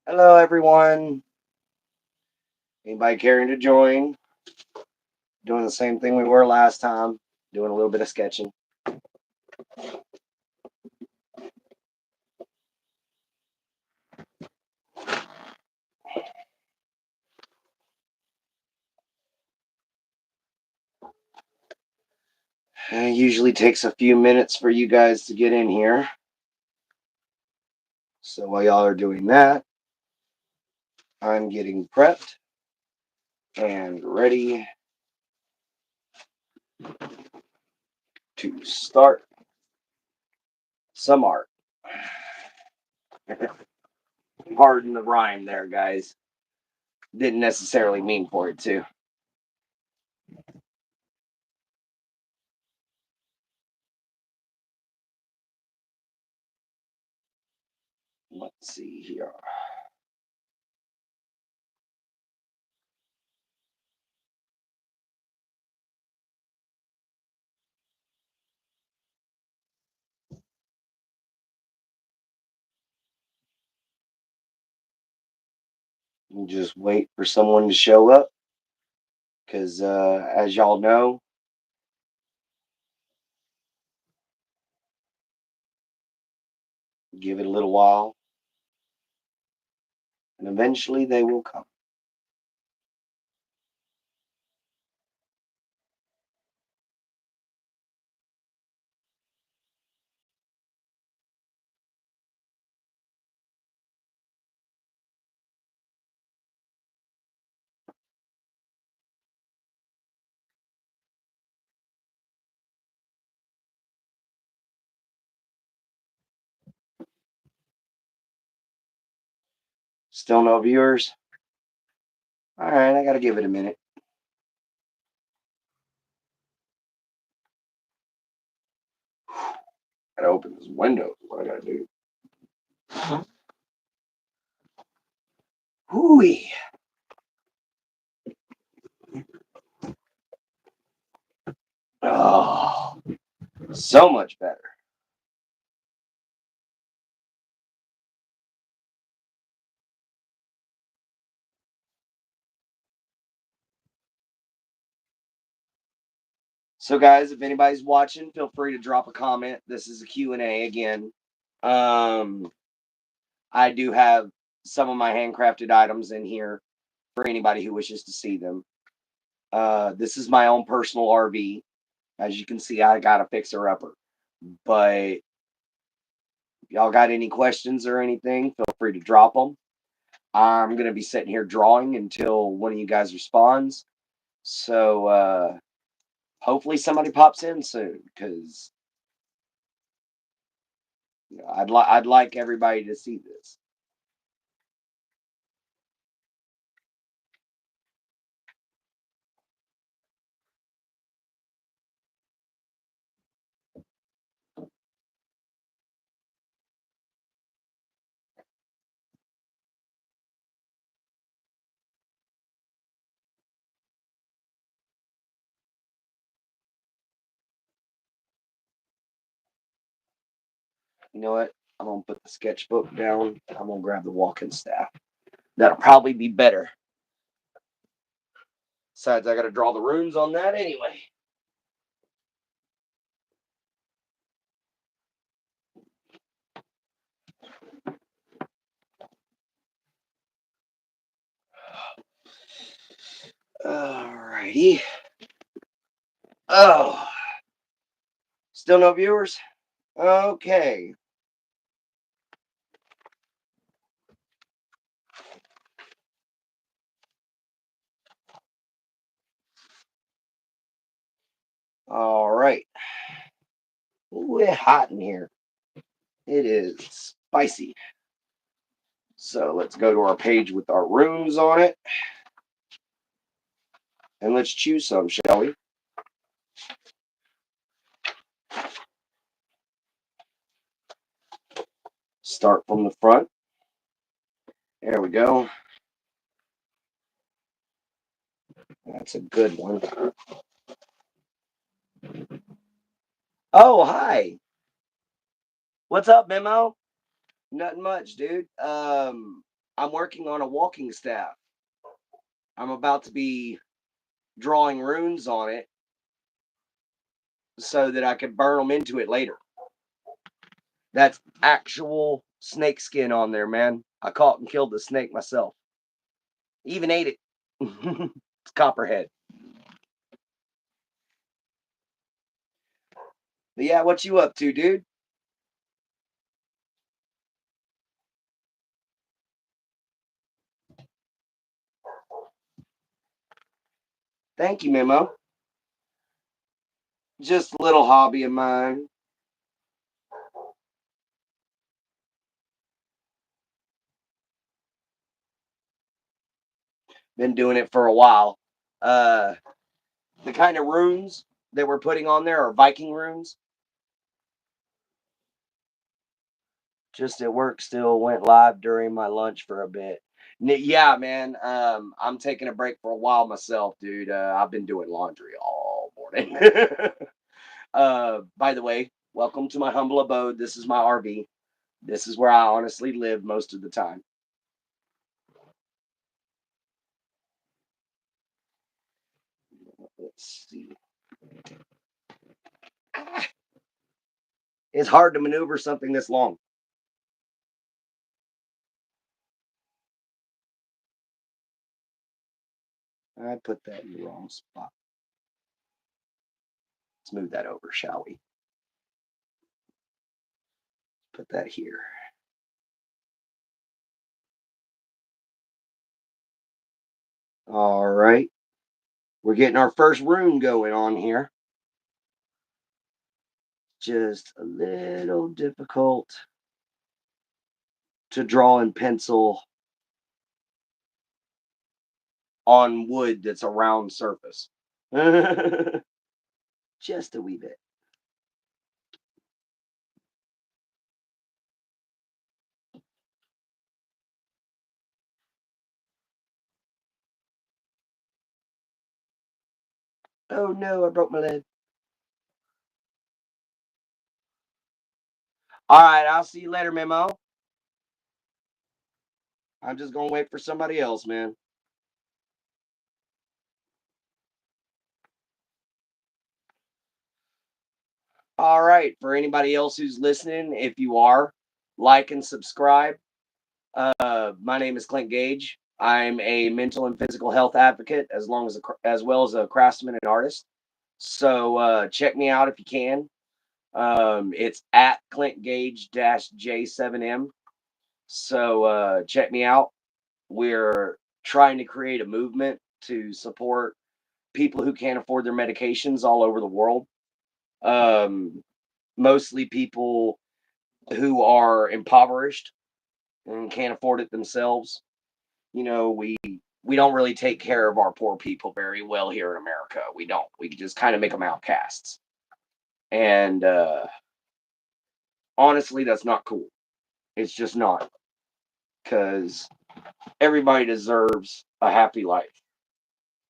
Hello, everyone. Anybody caring to join? Doing the same thing we were last time, doing a little bit of sketching. It usually takes a few minutes for you guys to get in here. So while y'all are doing that, I'm getting prepped and ready to start some art. Pardon the rhyme there, guys. Didn't necessarily mean for it to. Let's see here. Just wait for someone to show up because, as y'all know, give it a little while and eventually they will come. Still no viewers? All right, I got to give it a minute. Got to open this window. What I got to do? Hooey. Oh, so much better. So, guys, if anybody's watching, feel free to drop a comment. This is a Q&A again. Um, I do have some of my handcrafted items in here for anybody who wishes to see them. This is my own personal RV. As you can see, I got a fixer-upper. But if y'all got any questions or anything, feel free to drop them. I'm going to be sitting here drawing until one of you guys responds. So hopefully somebody pops in soon because I'd like everybody to see this. You know what? I'm gonna put the sketchbook down. I'm gonna grab the walking staff. That'll probably be better. Besides, I got to draw the runes on that anyway. Alrighty. Oh, still no viewers? Okay. All right. Ooh, it's hot in here. It is spicy. So let's go to our page with our runes on it. And let's choose some, shall we? Start from the front. There we go. That's a good one. Oh, hi. What's up, Memo? Nothing much, dude. I'm working on a walking staff. I'm about to be drawing runes on it so that I can burn them into it later. That's actual snake skin on there, man. I caught and killed the snake myself. Even ate it. It's copperhead. But yeah, what you up to, dude? Thank you, Memo. Just a little hobby of mine. Been doing it for a while. Uh, the kind of runes that we're putting on there are Viking runes. Just at work still went live during my lunch for a bit. Yeah, man. I'm taking a break for a while myself, dude. I've been doing laundry all morning. By the way, welcome to my humble abode. This is my RV. This is where I honestly live most of the time. Let's see. It's hard to maneuver something this long. I put that in the wrong spot. Let's move that over, shall we? Put that here. All right. We're getting our first rune going on here. Just a little difficult to draw in pencil on wood that's a round surface. Just a wee bit. Oh no, I broke my leg. All right, I'll see you later, Memo. I'm just gonna wait for somebody else, man. All right, for anybody else who's listening, if you are, like and subscribe. My name is Clint Gage. I'm a mental and physical health advocate, as well as a craftsman and artist. So check me out if you can. It's at Clint Gage J7M. So check me out. We're trying to create a movement to support people who can't afford their medications all over the world. Um, Mostly people who are impoverished and can't afford it themselves. You know, we don't really take care of our poor people very well here in America. We don't. We just kind of make them outcasts. And honestly, that's not cool. It's just not, because everybody deserves a happy life,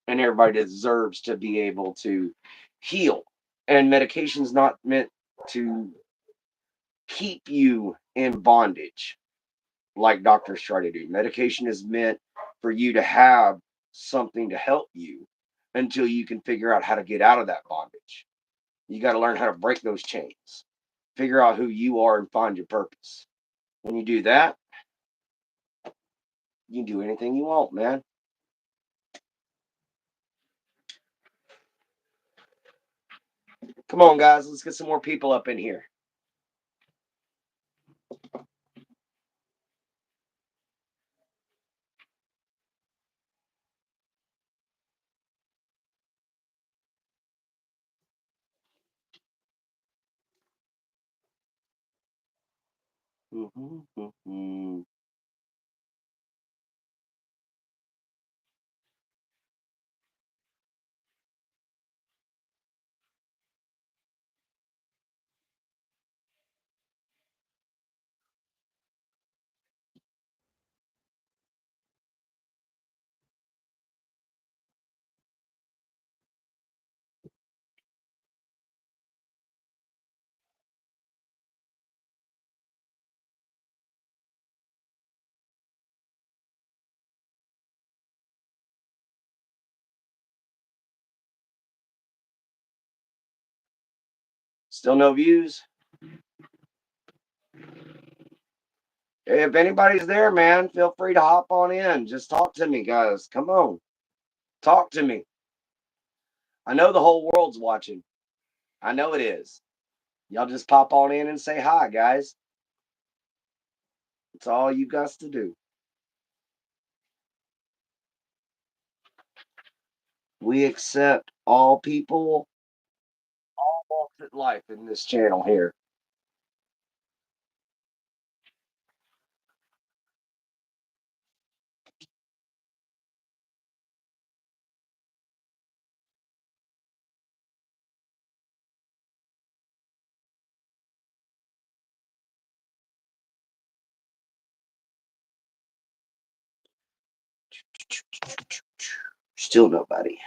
and everybody deserves to be able to heal. And medication's not meant to keep you in bondage like doctors try to do. Medication is meant for you to have something to help you until you can figure out how to get out of that bondage. You got to learn how to break those chains, figure out who you are, and find your purpose. When you do that, you can do anything you want, man. Come on, guys, let's get some more people up in here. Still no views. If anybody's there, man, feel free to hop on in. Just talk to me, guys. Come on. Talk to me. I know the whole world's watching. I know it is. Y'all just pop on in and say hi, guys. It's all you got to do. We accept all people, all walks of life in this channel here. Still nobody.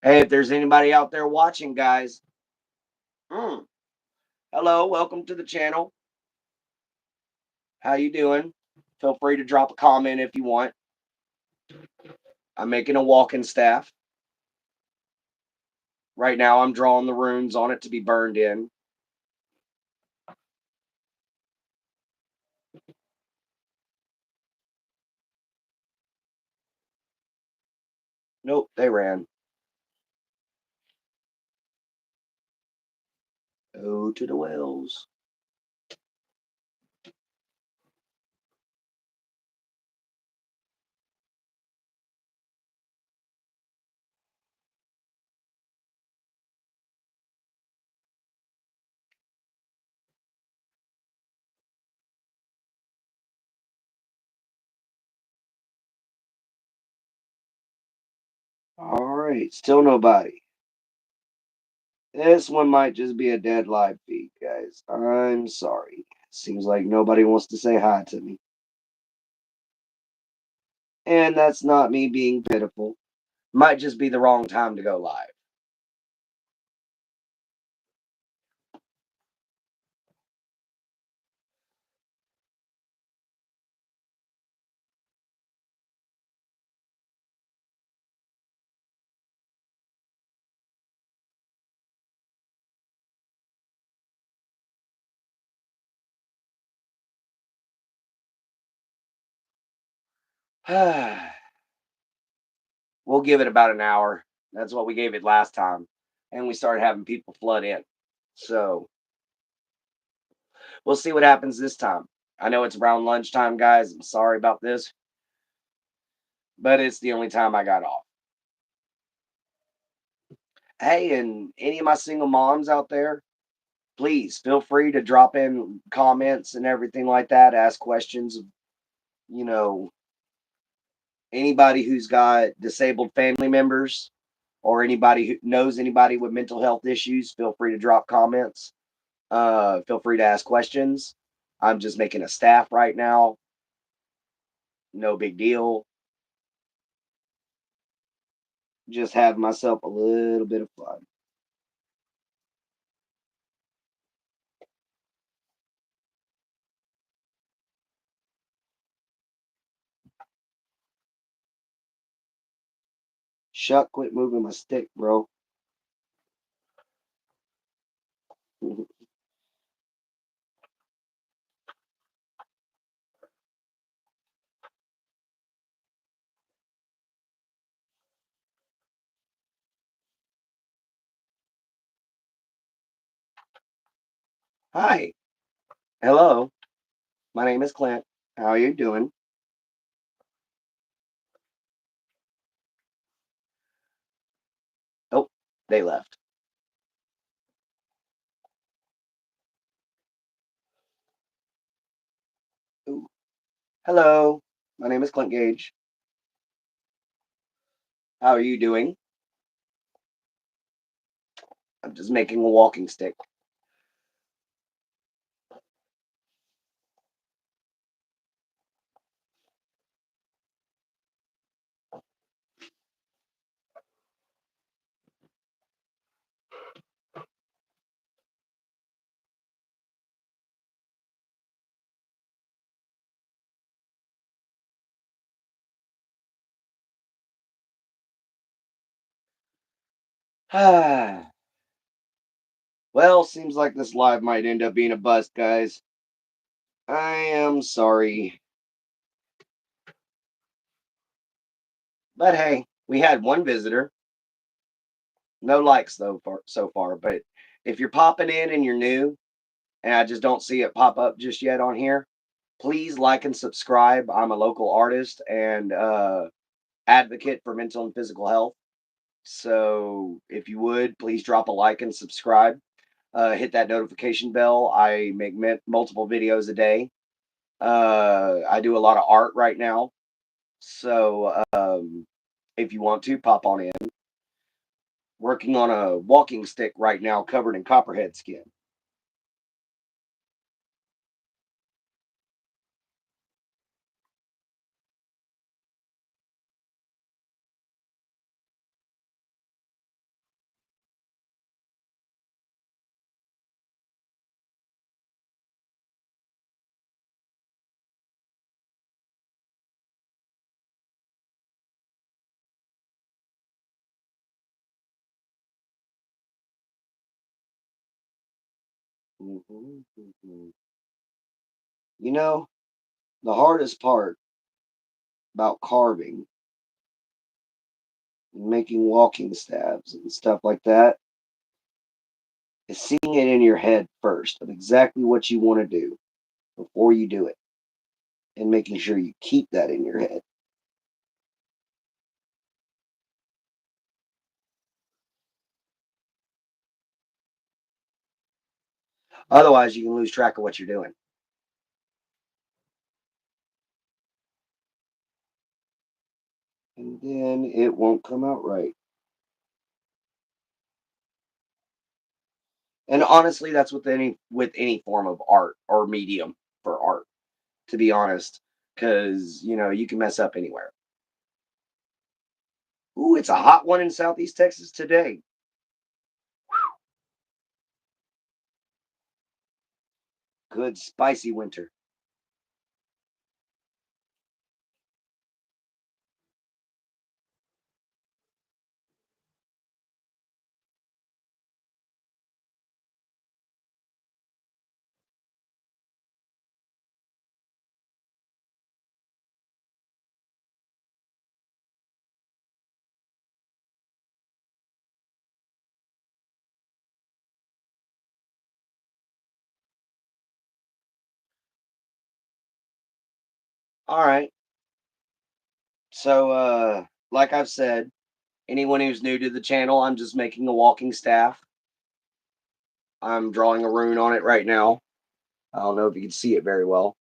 Hey, if there's anybody out there watching, guys, hello, welcome to the channel. How you doing? Feel free to drop a comment if you want. I'm making a walking staff. Right now, I'm drawing the runes on it to be burned in. Nope, they ran. Go to the wells. All right, still nobody. This one might just be a dead live feed, guys. I'm sorry. Seems like nobody wants to say hi to me. And that's not me being pitiful. Might just be the wrong time to go live. We'll give it about an hour. That's what we gave it last time. And we started having people flood in. So we'll see what happens this time. I know it's around lunchtime, guys. I'm sorry about this, but it's the only time I got off. Hey, and any of my single moms out there, please feel free to drop in comments and everything like that. Ask questions. You know, anybody who's got disabled family members or anybody who knows anybody with mental health issues, feel free to drop comments. Feel free to ask questions. I'm just making a staff right now. No big deal. Just have myself a little bit of fun. Shuck, quit moving my stick, bro. Hi. Hello. My name is Clint. How are you doing? Oh, they left. Ooh. Hello. My name is Clint Gage. How are you doing? I'm just making a walking stick. Well, seems like this live might end up being a bust, guys. I am sorry. But hey, we had one visitor. No likes though so far. But if you're popping in and you're new and I just don't see it pop up just yet on here, please like and subscribe. I'm a local artist and advocate for mental and physical health. So if you would, please drop a like and subscribe. Hit that notification bell. I make multiple videos a day. I do a lot of art right now. So if you want to, pop on in. Working on a walking stick right now covered in copperhead skin. Mhm, mhm. You know, the hardest part about carving and making walking staves and stuff like that is seeing it in your head first of exactly what you want to do before you do it and making sure you keep that in your head. Otherwise, you can lose track of what you're doing. And then it won't come out right. And honestly, that's with any form of art or medium for art, to be honest, because you can mess up anywhere. Ooh, it's a hot one in Southeast Texas today. Good spicy winter. All right. So, like I've said, anyone who's new to the channel, I'm just making a walking staff. I'm drawing a rune on it right now. I don't know if you can see it very well,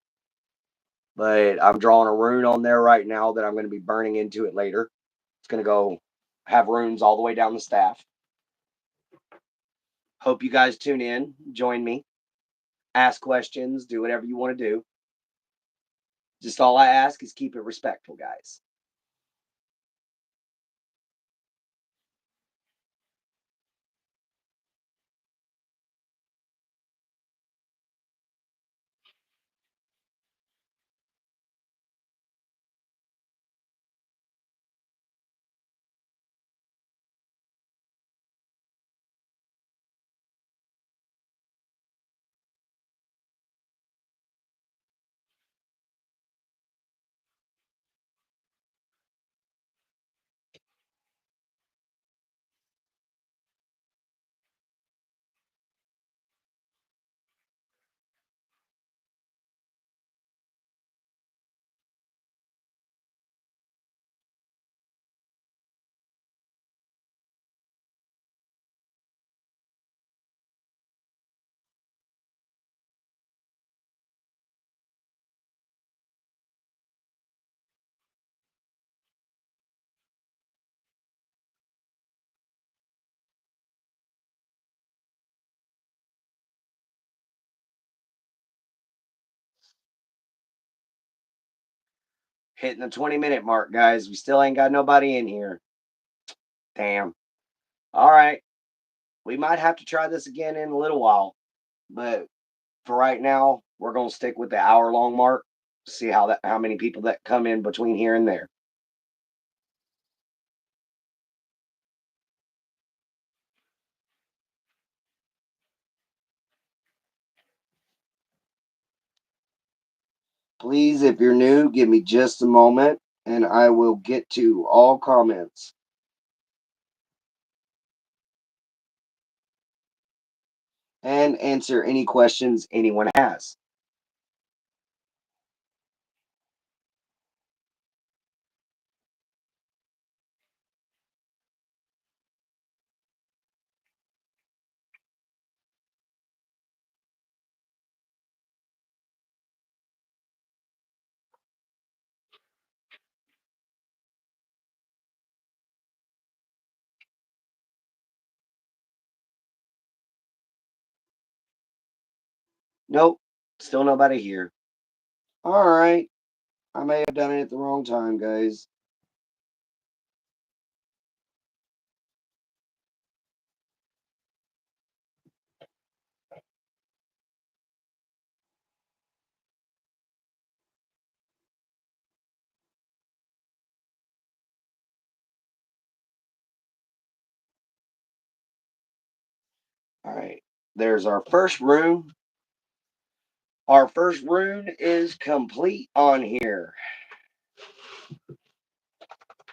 but I'm drawing a rune on there right now that I'm going to be burning into it later. It's going to go have runes all the way down the staff. Hope you guys tune in, join me, ask questions, do whatever you want to do. Just all I ask is keep it respectful, guys. Hitting the 20-minute mark, guys. We still ain't got nobody in here. Damn. All right. We might have to try this again in a little while, but for right now, we're gonna stick with the hour-long mark. See how many people that come in between here and there. Please, if you're new, give me just a moment and I will get to all comments and answer any questions anyone has. Nope, still nobody here. All right, I may have done it at the wrong time, guys. All right, there's our first room. Our first rune is complete on here.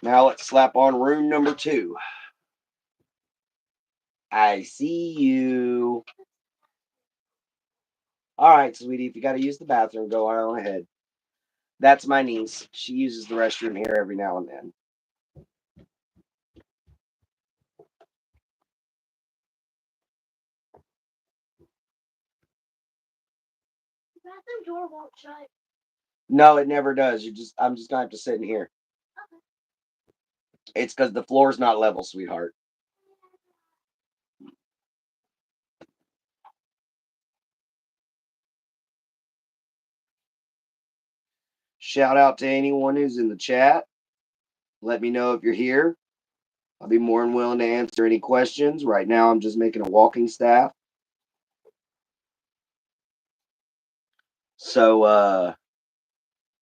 Now let's slap on rune number 2. I see you. All right, sweetie, if you got to use the bathroom, go on ahead. That's my niece. She uses the restroom here every now and then. The bathroom door won't shut. No, it never does. I'm just gonna have to sit in here. Okay. It's because the floor's not level, sweetheart. Shout out to anyone who's in the chat. Let me know if you're here. I'll be more than willing to answer any questions. Right now, I'm just making a walking staff. So,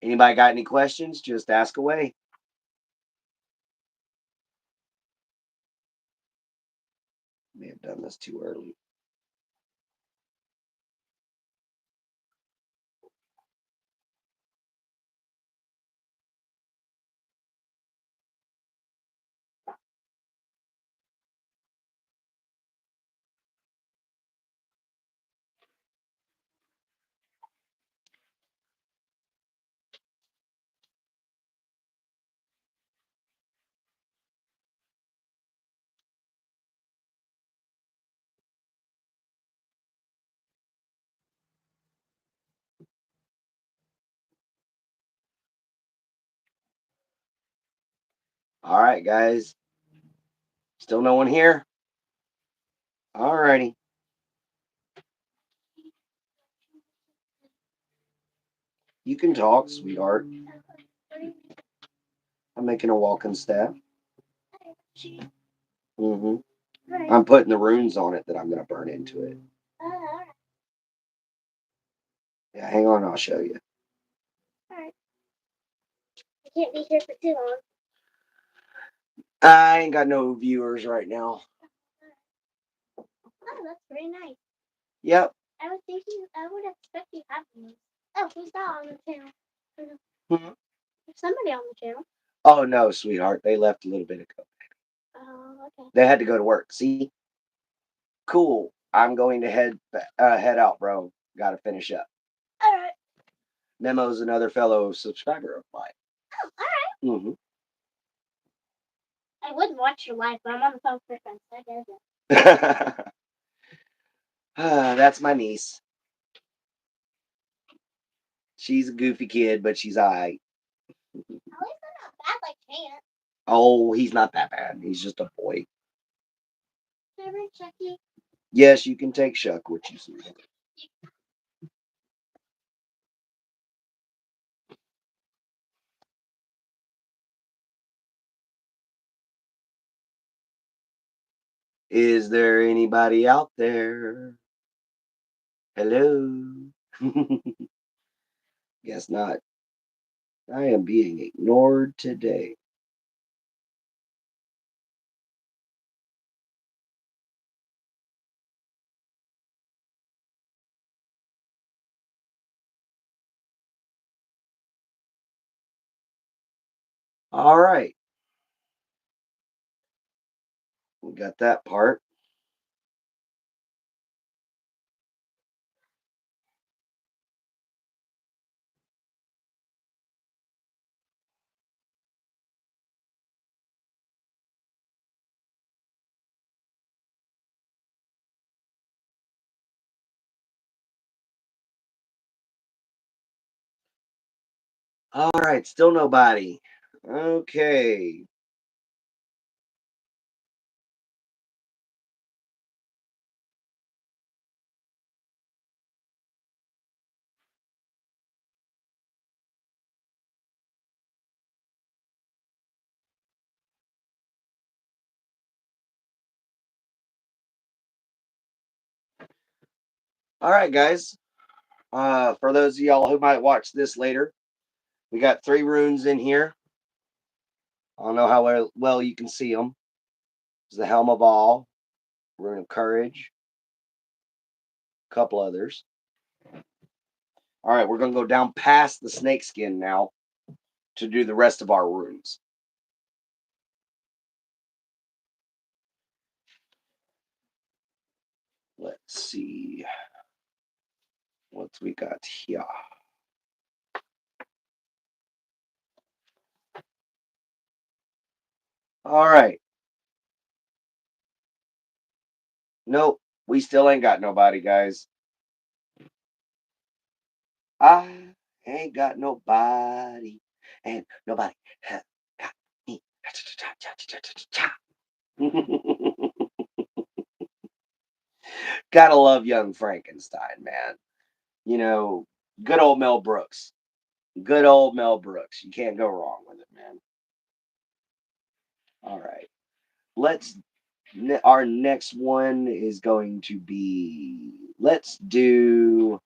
anybody got any questions? Just ask away. May have done this too early. All right, guys. Still no one here? All righty. You can talk, sweetheart. I'm making a walking staff. Mm-hmm. I'm putting the runes on it that I'm going to burn into it. Yeah, hang on, I'll show you. All right. I can't be here for too long. I ain't got no viewers right now. Oh, that's very nice. Yep. I was thinking, I would expect you having those. Oh, who's that on the channel? Hmm? There's somebody on the channel. Oh, no, sweetheart. They left a little bit ago. Oh, okay. They had to go to work. See? Cool. I'm going to head out, bro. Got to finish up. All right. Memo's another fellow subscriber of mine. Oh, all right. Mm-hmm. I would watch your live, but I'm on the phone for friends. I guess. That's my niece. She's a goofy kid, but she's alright. At least they're not bad like Chance. Oh, he's not that bad. He's just a boy. Can I bring Chucky? Yes, you can take Shuck with you, sweetie. Is there anybody out there? Hello? Guess not. I am being ignored today. All right. We got that part. All right. Still nobody. Okay. All right, guys. For those of y'all who might watch this later, we got 3 runes in here. I don't know how well you can see them. There's the Helm of All, Rune of Courage, a couple others. All right, we're going to go down past the snake skin now to do the rest of our runes. Let's see what we got here. All right. Nope, we still ain't got nobody, guys. I ain't got nobody, and nobody has got me. Gotta love Young Frankenstein, man. You know, good old Mel Brooks. Good old Mel Brooks. You can't go wrong with it, man. All right. Let's. Our next one is going to be. Let's do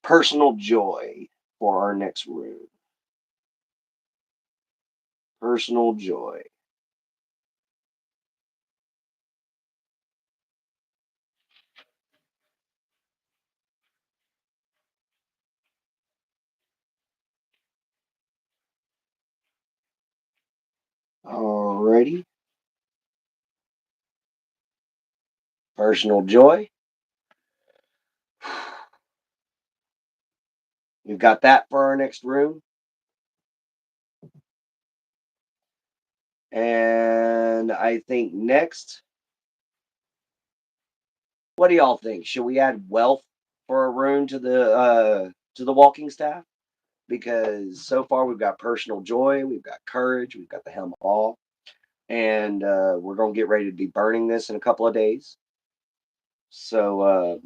personal joy for our next rune. Personal joy. Alrighty. Personal joy. We've got that for our next rune. And I think next, what do y'all think? Should we add wealth for a rune to the walking staff? Because so far we've got personal joy, we've got courage, we've got the helm of all, and we're gonna get ready to be burning this in a couple of days. So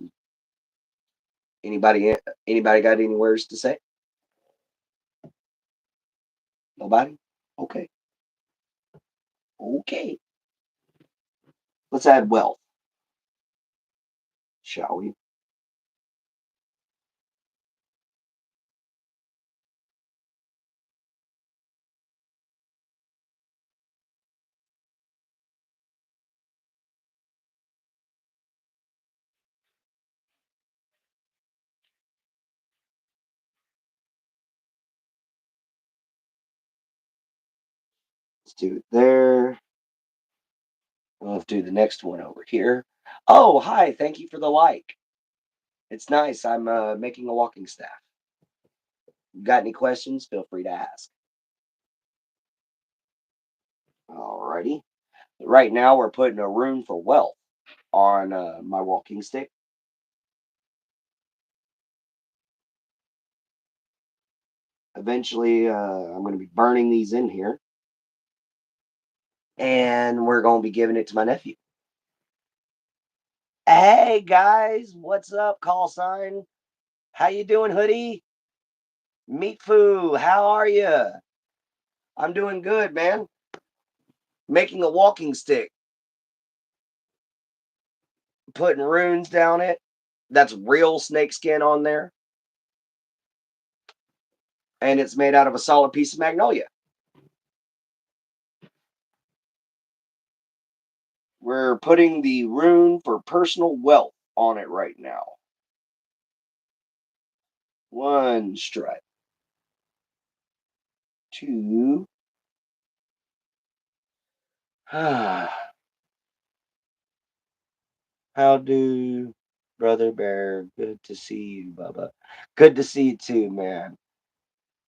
anybody anybody got any words to say? Nobody? Okay. Okay. Let's add wealth, shall we? Let's do it there. Let's do the next one over here. Oh, hi. Thank you for the like. It's nice. I'm making a walking staff. You got any questions? Feel free to ask. Alrighty. Right now, we're putting a rune for wealth on my walking stick. Eventually, I'm going to be burning these in here. And we're going to be giving it to my nephew. Hey, guys. What's up, call sign? How you doing, hoodie? Meat Foo, how are you? I'm doing good, man. Making a walking stick, putting runes down it. That's real snake skin on there. And it's made out of a solid piece of magnolia. We're putting the rune for personal wealth on it right now. One strike. Two. How do, brother Bear? Good to see you, Bubba. Good to see you too, man.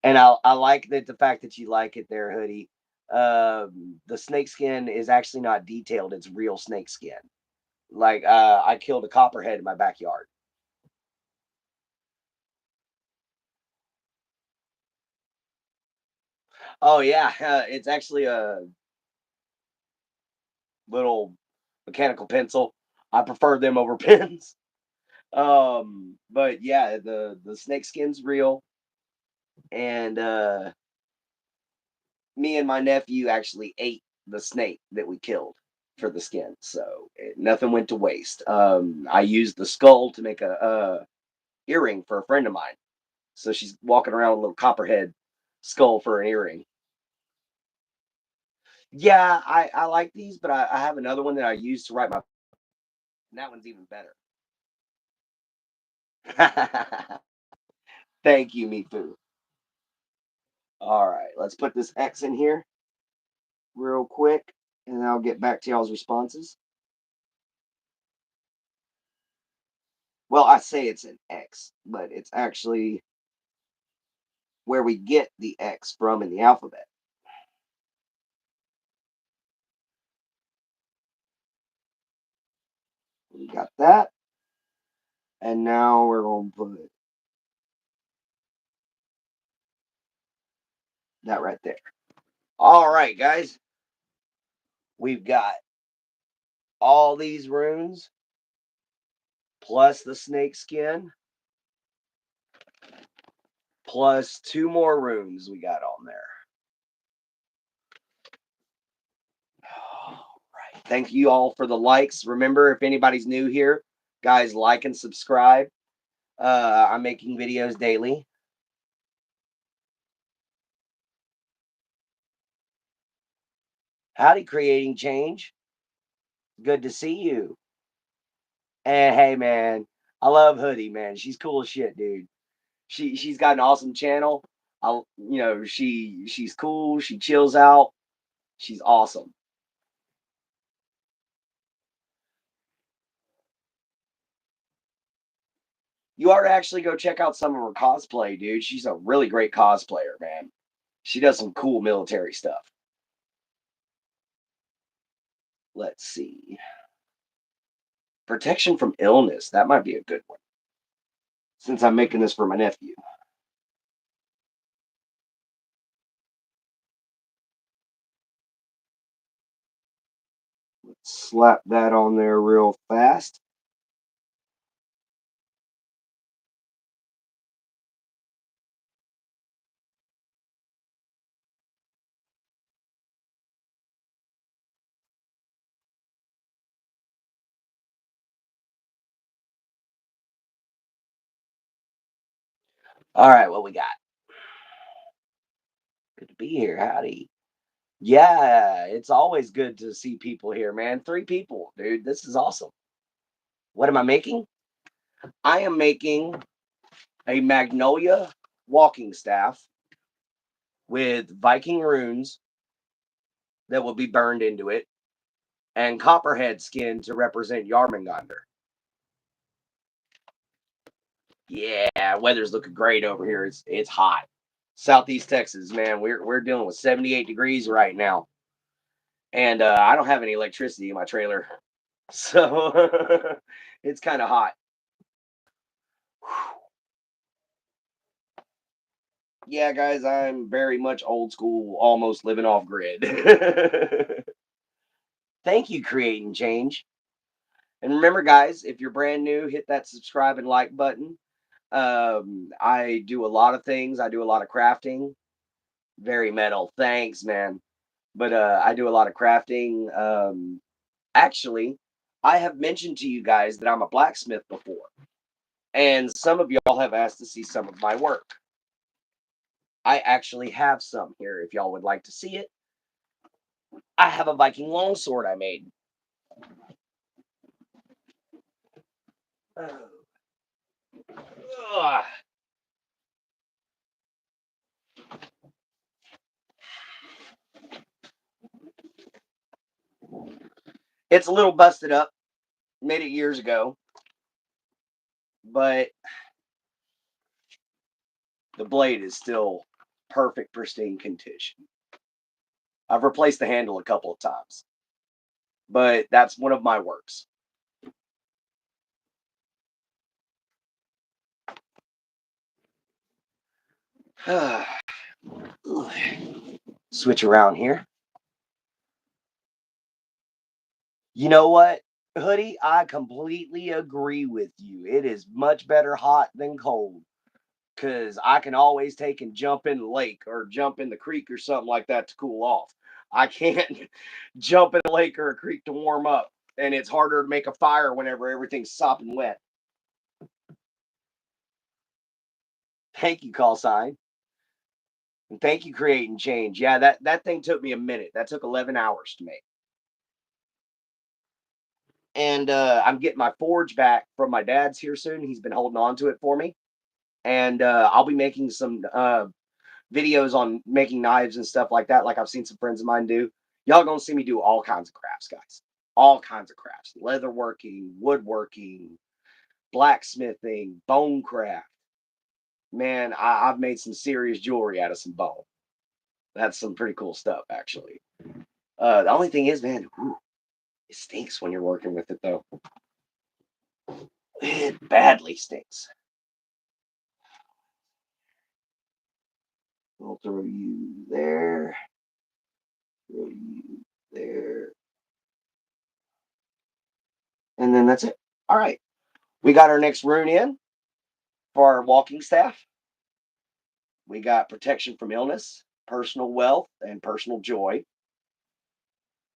And I like that the fact that you like it there, hoodie. The snake skin is actually not detailed; it's real snake skin. Like I killed a copperhead in my backyard. Oh yeah, it's actually a little mechanical pencil. I prefer them over pens. But yeah, the snake skin's real, and me and my nephew actually ate the snake that we killed for the skin, so nothing went to waste. I used the skull to make a earring for a friend of mine, so she's walking around with a little copperhead skull for an earring. Yeah, I like these, but I have another one that I use to write my. And that one's even better. Thank you, Mifu. All right, let's put this X in here real quick, and then I'll get back to y'all's responses. Well, I say it's an X, but it's actually where we get the X from in the alphabet. We got that, and now we're going to put that right there. All right, guys, we've got all these runes plus the snake skin plus two more runes we got on there. All right. Thank you all for the likes. Remember, if anybody's new here, guys, like and subscribe. I'm making videos daily. Howdy, creating change. Good to see you. And hey, man, I love Hoodie, man. She's cool as shit, dude. She's got an awesome channel. She's cool. She chills out. She's awesome. You ought to actually go check out some of her cosplay, dude. She's a really great cosplayer, man. She does some cool military stuff. Let's see. Protection from illness. That might be a good one. Since I'm making this for my nephew. Let's slap that on there real fast. All right, what we got? Good to be here. Howdy. Yeah, it's always good to see people here, man. Three people, dude. This is awesome. What am I making? I am making a magnolia walking staff with Viking runes that will be burned into it and copperhead skin to represent Yarmungandr. Yeah, weather's looking great over here. It's hot. Southeast Texas, man. We're dealing with 78 degrees right now. And I don't have any electricity in my trailer. So it's kind of hot. Yeah, guys, I'm very much old school, almost living off grid. Thank you, Creating Change. And remember, guys, if you're brand new, hit that subscribe and like button. I do a lot of things. I do a lot of crafting. Very metal. Thanks, man. But I do a lot of crafting. Actually, I have mentioned to you guys that I'm a blacksmith before. And some of y'all have asked to see some of my work. I actually have some here if y'all would like to see it. I have a Viking longsword I made. Ugh. It's a little busted up. Made it years ago, but the blade is still perfect, pristine condition. I've replaced the handle a couple of times, but that's one of my works. Switch around here. You know what, Hoodie? I completely agree with you. It is much better hot than cold because I can always take and jump in the lake or jump in the creek or something like that to cool off. I can't jump in a lake or a creek to warm up, and it's harder to make a fire whenever everything's sopping wet. Thank you, call sign. And thank you, create and change. Yeah, that thing took me a minute. That took 11 hours to make. And I'm getting my forge back from my dad's here soon. He's been holding on to it for me, and I'll be making some videos on making knives and stuff like that. Like I've seen some friends of mine do. Y'all gonna see me do all kinds of crafts, guys. All kinds of crafts: leather working, woodworking, blacksmithing, bone craft. Man, I've made some serious jewelry out of some bone. That's some pretty cool stuff, actually. The only thing is, man, it stinks when you're working with it, though. It badly stinks. We'll throw you there. Throw you there. And then that's it. All right. We got our next rune in for our walking staff. We got protection from illness, personal wealth, and personal joy.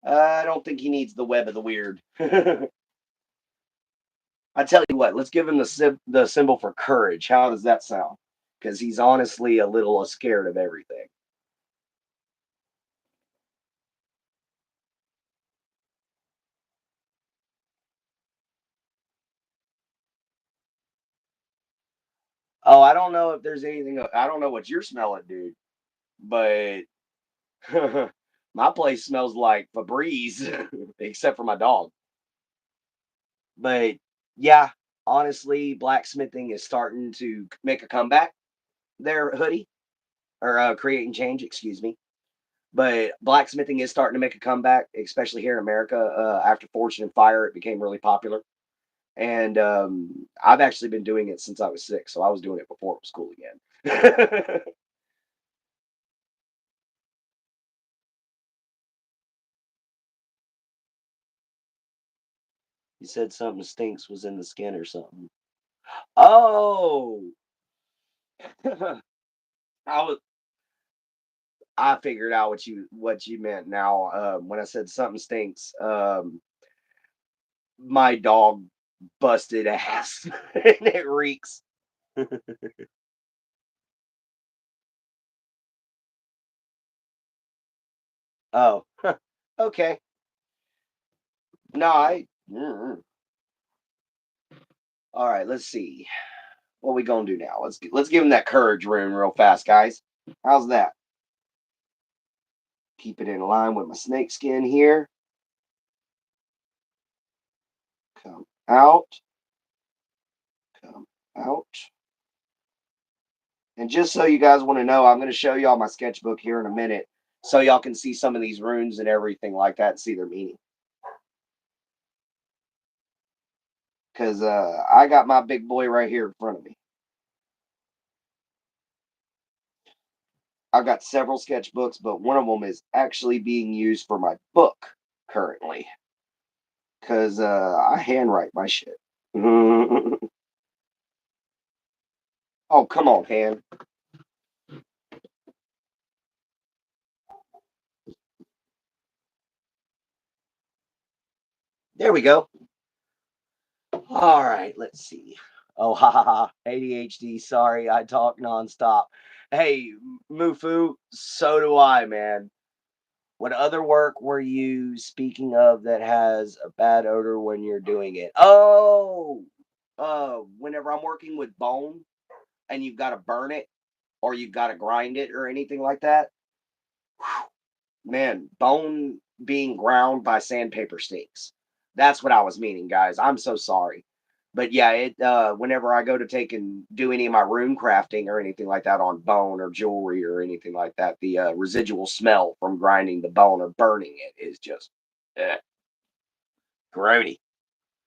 I don't think he needs the web of the weird. I tell you what, let's give him the symbol for courage. How does that sound? Because he's honestly a little scared of everything. Oh, I don't know if there's anything. I don't know what you're smelling, dude, but my place smells like Febreze, except for my dog. But yeah, honestly, blacksmithing is starting to make a comeback there, Hoodie, or create and change, excuse me. But blacksmithing is starting to make a comeback, especially here in America. After Fortune and Fire, it became really popular. And I've actually been doing it since I was 6, so I was doing it before it was cool again. You said something stinks was in the skin or something. Oh, I was I figured out what you meant now. When I said something stinks, my dog busted ass and it reeks. Oh, okay. No, all right. Let's see what we gonna do now. Let's give him that courage rune real fast, guys. How's that? Keep it in line with my snake skin here. Come out. Come out. And just so you guys want to know, I'm going to show y'all my sketchbook here in a minute so y'all can see some of these runes and everything like that and see their meaning. Because I got my big boy right here in front of me. I've got several sketchbooks, but one of them is actually being used for my book currently. Because I handwrite my shit. Oh, come on, hand. There we go. All right, let's see. Oh, ha ha ha. ADHD. Sorry, I talk nonstop. Hey, Mufu, so do I, man. What other work were you speaking of that has a bad odor when you're doing it? Oh, whenever I'm working with bone and you've got to burn it or you've got to grind it or anything like that, man, bone being ground by sandpaper stinks. That's what I was meaning, guys. I'm so sorry. But yeah, it whenever I go to take and do any of my rune crafting or anything like that on bone or jewelry or anything like that, the residual smell from grinding the bone or burning it is just eh, grody.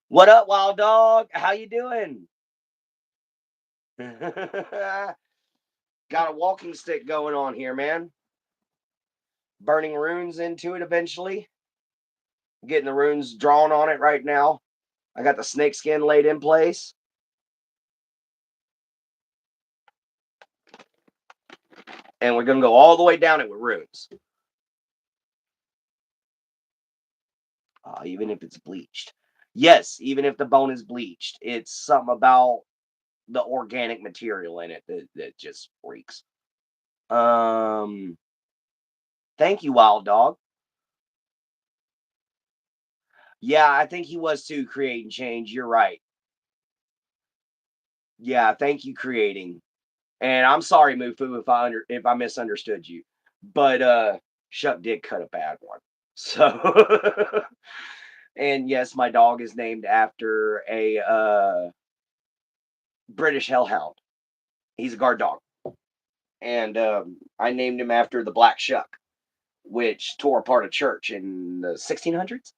What up, wild dog? How you doing? Got a walking stick going on here, man. Burning runes into it eventually. Getting the runes drawn on it right now. I got the snake skin laid in place. And we're going to go all the way down it with runes. Even if it's bleached. Yes, even if the bone is bleached. It's something about the organic material in it that just freaks. Um, Thank you, Wild Dog. Yeah, I think he was too, creating change. You're right. Yeah, thank you, creating. And I'm sorry, Mufu, if I misunderstood you. But Shuck did cut a bad one. So and yes, my dog is named after a British hellhound. He's a guard dog. And I named him after the Black Shuck, which tore apart a church in the 1600s.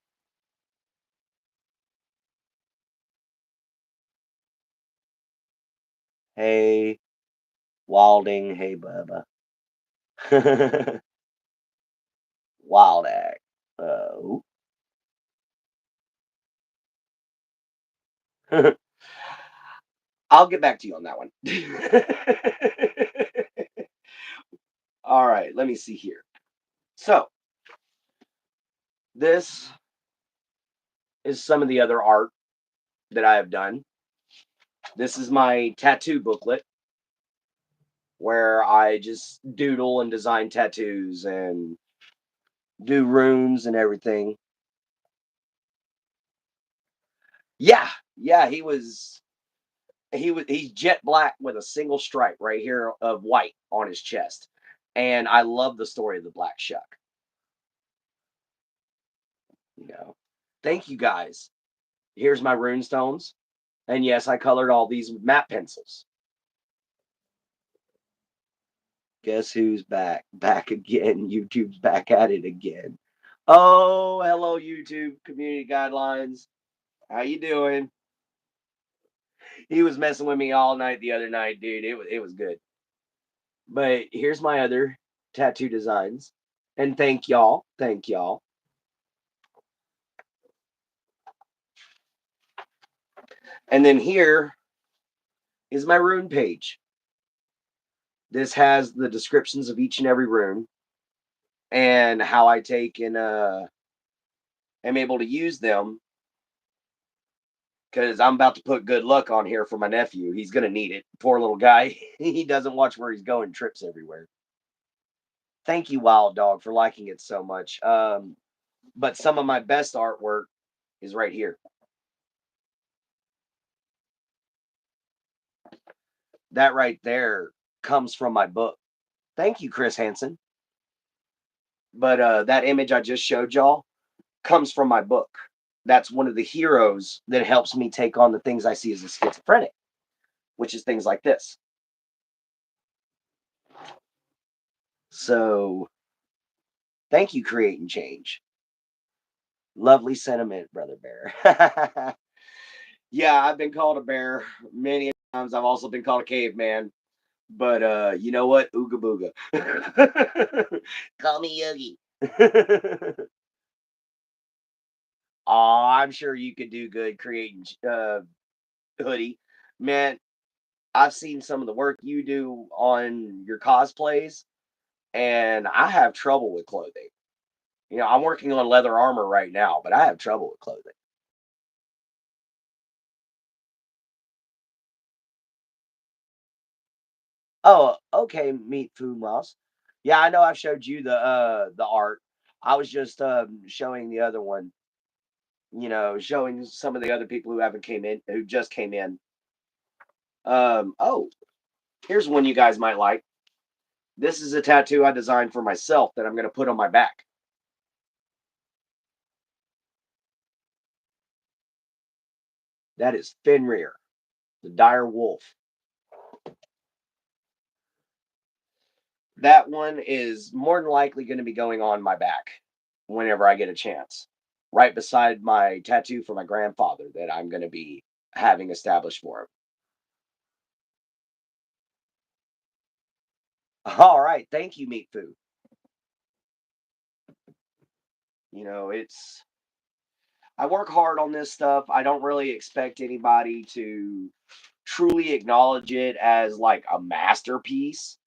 Hey, Walding. Hey, Bubba. Wild Act. Ooh. I'll get back to you on that one. All right, let me see here. So, this is some of the other art that I have done. This is my tattoo booklet where I just doodle and design tattoos and do runes and everything. Yeah, yeah, he's jet black with a single stripe right here of white on his chest. And I love the story of the Black Shuck, you know. Thank you guys. Here's my rune stones. And yes, I colored all these with matte pencils. Guess who's back? Back again. YouTube's back at it again. Oh, hello YouTube community guidelines. How you doing? He was messing with me all night the other night, dude. It was good. But here's my other tattoo designs. And thank y'all. Thank y'all. And then here is my rune page. This has the descriptions of each and every rune and how I take and am able to use them because I'm about to put good luck on here for my nephew. He's gonna need it. Poor little guy. He doesn't watch where he's going, trips everywhere. Thank you, Wild Dog, for liking it so much. But some of my best artwork is right here. That right there comes from my book. Thank you, Chris Hansen. But that image I just showed y'all comes from my book. That's one of the heroes that helps me take on the things I see as a schizophrenic, which is things like this. So thank you, Create and Change. Lovely sentiment, Brother Bear. Yeah, I've been called a bear many times. I've also been called a caveman. But you know what? Ooga booga. Call me Yogi. Oh, I'm sure you could do good creating hoodie. Man, I've seen some of the work you do on your cosplays, and I have trouble with clothing. I'm working on leather armor right now, but I have trouble with clothing. Oh, okay, meat food mouse. Yeah, I know I've showed you the art. I was just showing the other one, showing some of the other people who just came in. Oh, here's one you guys might like. This is a tattoo I designed for myself that I'm going to put on my back. That is Fenrir, the dire wolf. That one is more than likely going to be going on my back whenever I get a chance. Right beside my tattoo for my grandfather that I'm going to be having established for him. All right. Thank you, Meat Food. It's I work hard on this stuff. I don't really expect anybody to truly acknowledge it as like a masterpiece,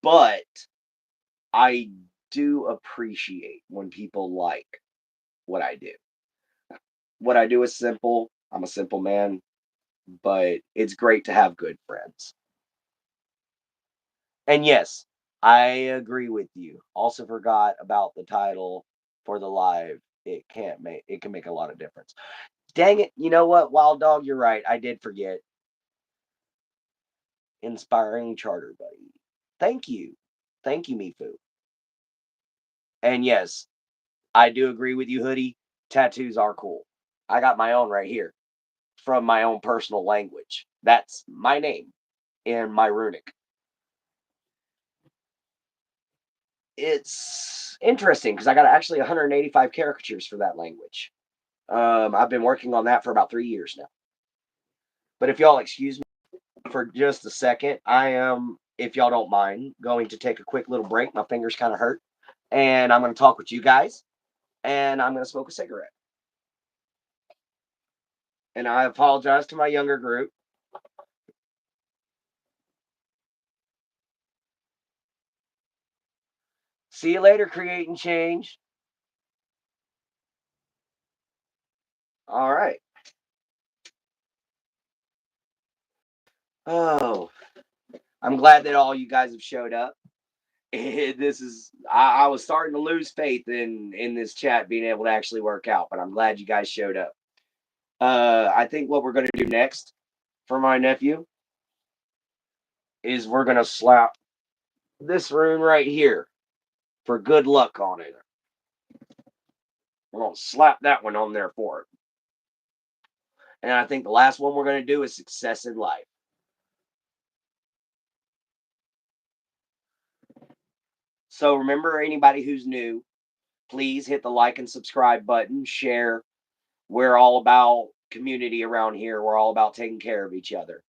but I do appreciate when people like what I do. What I do is simple. I'm a simple man, but it's great to have good friends. And yes, I agree with you. Also forgot about the title for the live. It can make a lot of difference. Dang it. You know what? Wild Dog, you're right. I did forget. Inspiring Charter Buddy. Thank you. Thank you, Mifu. And yes, I do agree with you, Hoodie. Tattoos are cool. I got my own right here from my own personal language. That's my name in my runic. It's interesting because I got actually 185 caricatures for that language. I've been working on that for about 3 years now. But if y'all excuse me for just a second, I am, if y'all don't mind, going to take a quick little break. My fingers kind of hurt. And I'm going to talk with you guys. And I'm going to smoke a cigarette. And I apologize to my younger group. See you later, Create and Change. All right. Oh, I'm glad that all you guys have showed up. I was starting to lose faith in this chat being able to actually work out, but I'm glad you guys showed up. I think what we're going to do next for my nephew is we're going to slap this rune right here for good luck on it. We're going to slap that one on there for it. And I think the last one we're going to do is success in life. So remember, anybody who's new, please hit the like and subscribe button, share. We're all about community around here. We're all about taking care of each other.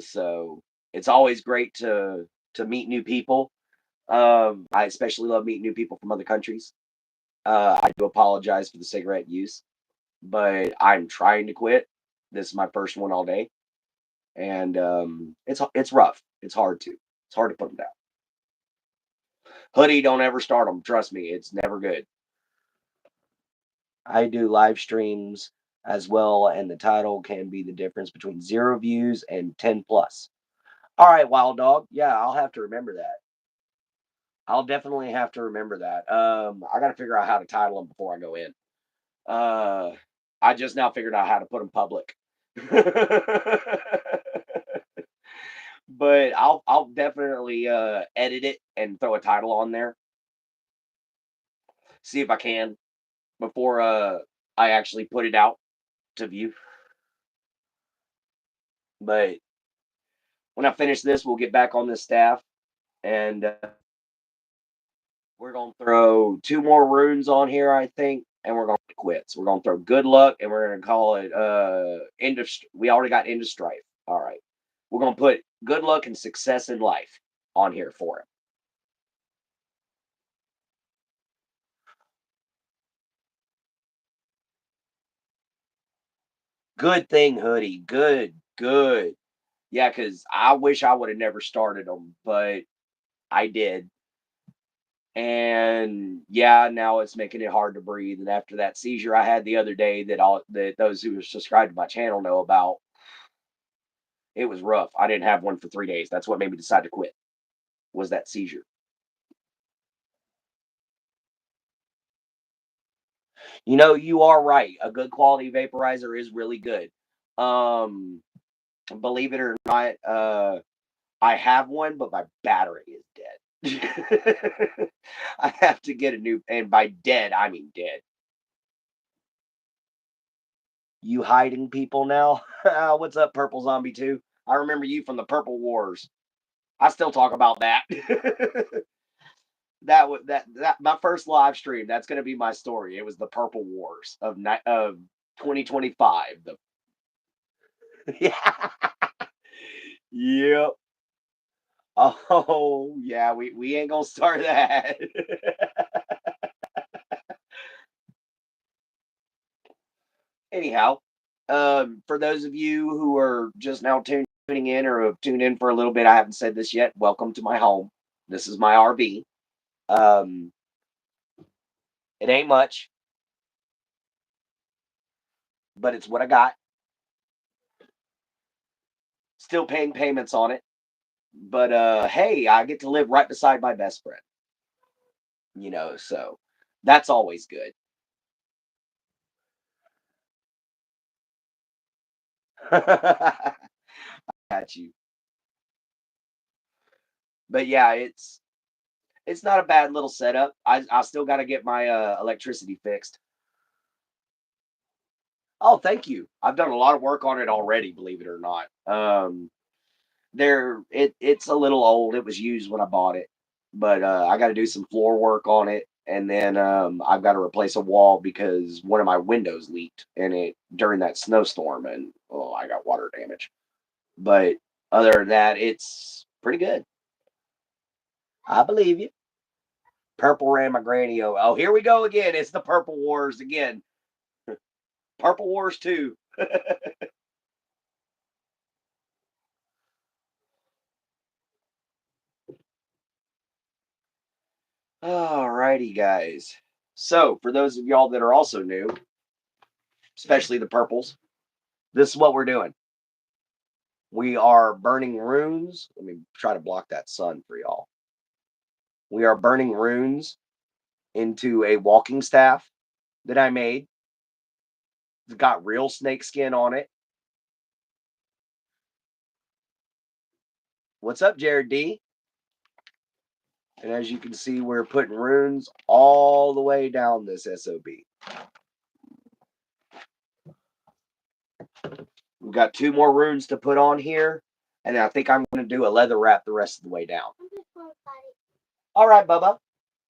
So it's always great to meet new people. I especially love meeting new people from other countries. I do apologize for the cigarette use, but I'm trying to quit. This is my first one all day, and it's rough. It's hard to put them down. Hoodie, don't ever start them. Trust me, it's never good. I do live streams as well, and the title can be the difference between 0 views and 10 plus. All right, Wild Dog. Yeah, I'll have to remember that. I'll definitely have to remember that. I got to figure out how to title them before I go in. Uh, I just now figured out how to put them public. But I'll definitely edit it and throw a title on there. See if I can before I actually put it out to view. But when I finish this, we'll get back on this staff and we're gonna throw 2 more runes on here, I think, and we're gonna quit. So we're gonna throw good luck and we're gonna call it end of. We already got end of strife. All right, we're gonna put good luck and success in life on here for him. Good thing, Hoodie. Good, good. Yeah, because I wish I would have never started them, but I did. And yeah, now it's making it hard to breathe. And after that seizure I had the other day that those who are subscribed to my channel know about, it was rough. I didn't have one for 3 days. That's what made me decide to quit. Was that seizure? You are right. A good quality vaporizer is really good. Um, Believe it or not, I have one, but my battery is dead. I have to get a new, and by dead I mean dead. You hiding people now? What's up, Purple Zombie 2? I remember you from the Purple Wars. I still talk about that. That my first live stream. That's gonna be my story. It was the Purple Wars of 2025. The yeah, yep. Oh yeah, we ain't gonna start that. Anyhow, for those of you who are just now tuning in or have tuned in for a little bit, I haven't said this yet. Welcome to my home. This is my RV. Um, it ain't much, but it's what I got. Still paying payments on it, but hey, I get to live right beside my best friend. So that's always good. Got you. But yeah, it's not a bad little setup. I still got to get my electricity fixed. Oh, thank you. I've done a lot of work on it already, believe it or not. It's a little old. It was used when I bought it, but I got to do some floor work on it, and then I've got to replace a wall because one of my windows leaked in it during that snowstorm, and oh, I got water damage. But other than that, it's pretty good. I believe you. Purple ran my granny over. Oh, here we go again. It's the Purple Wars again. Purple Wars 2. Alrighty, guys. So, for those of y'all that are also new, especially the purples, this is what we're doing. We are burning runes. Let me try to block that sun for y'all. We are burning runes into a walking staff that I made. It's got real snake skin on it. What's up, Jared D? And as you can see, we're putting runes all the way down this SOB. We've got two more runes to put on here, and I think I'm going to do a leather wrap the rest of the way down. All right, Bubba,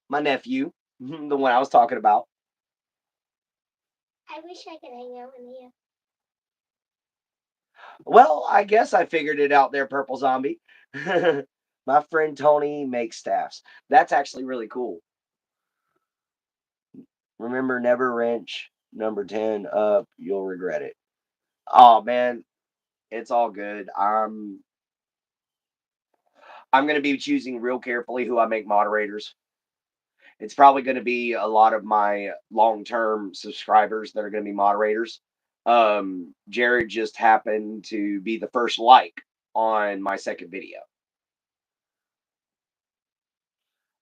my nephew, the one I was talking about. I wish I could hang out with you. Well, I guess I figured it out there, Purple Zombie. My friend Tony makes staffs. That's actually really cool. Remember, never wrench number 10 up. You'll regret it. Oh, man, it's all good. I'm going to be choosing real carefully who I make moderators. It's probably going to be a lot of my long-term subscribers that are going to be moderators. Jared just happened to be the first like on my second video.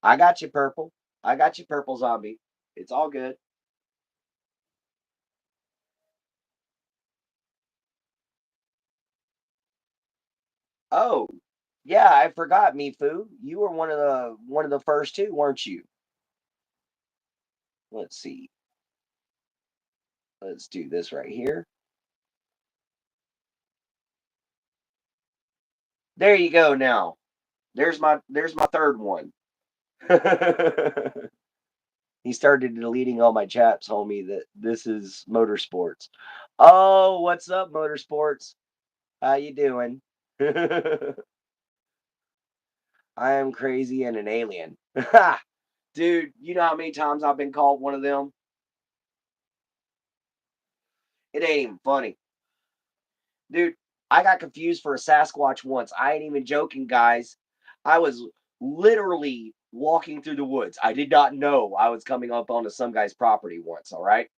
I got you, Purple. I got you, Purple Zombie. It's all good. Oh, yeah, I forgot, Mifu. You were one of the first two, weren't you? Let's see. Let's do this right here. There you go now. There's my third one. He started deleting all my chats, homie, that this is motorsports. Oh, what's up, motorsports? How you doing? I am crazy and an alien. Dude, you know how many times I've been called one of them? It ain't even funny. Dude, I got confused for a Sasquatch once. I ain't even joking, guys. I was literally walking through the woods. I did not know I was coming up onto some guy's property once, all right?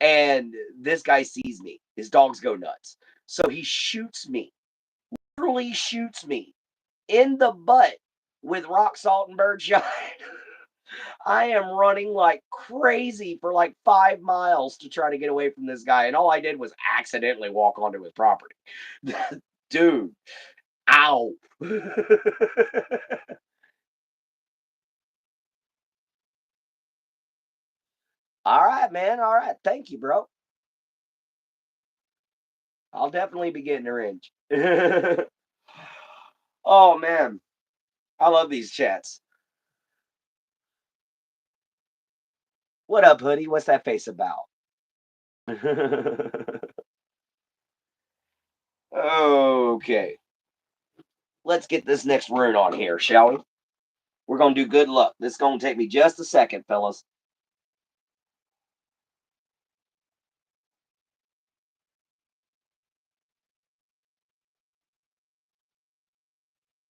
And this guy sees me. His dogs go nuts. So he shoots me, literally shoots me in the butt with rock salt and birdshot. I am running like crazy for like 5 miles to try to get away from this guy. And all I did was accidentally walk onto his property. Dude, ow. All right, man. All right. Thank you, bro. I'll definitely be getting a wrench. Oh man, I love these chats. What up, hoodie? What's that face about? Okay, let's get this next rune on here, shall we? We're gonna do good luck. This is gonna take me just a second, fellas.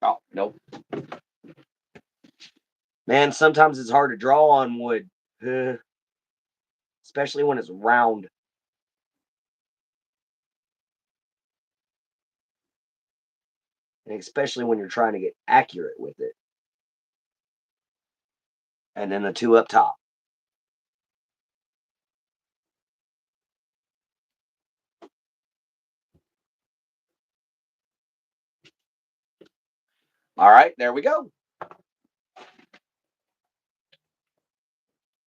Oh, nope. Man, sometimes it's hard to draw on wood, especially when it's round. And especially when you're trying to get accurate with it. And then the two up top. All right, there we go.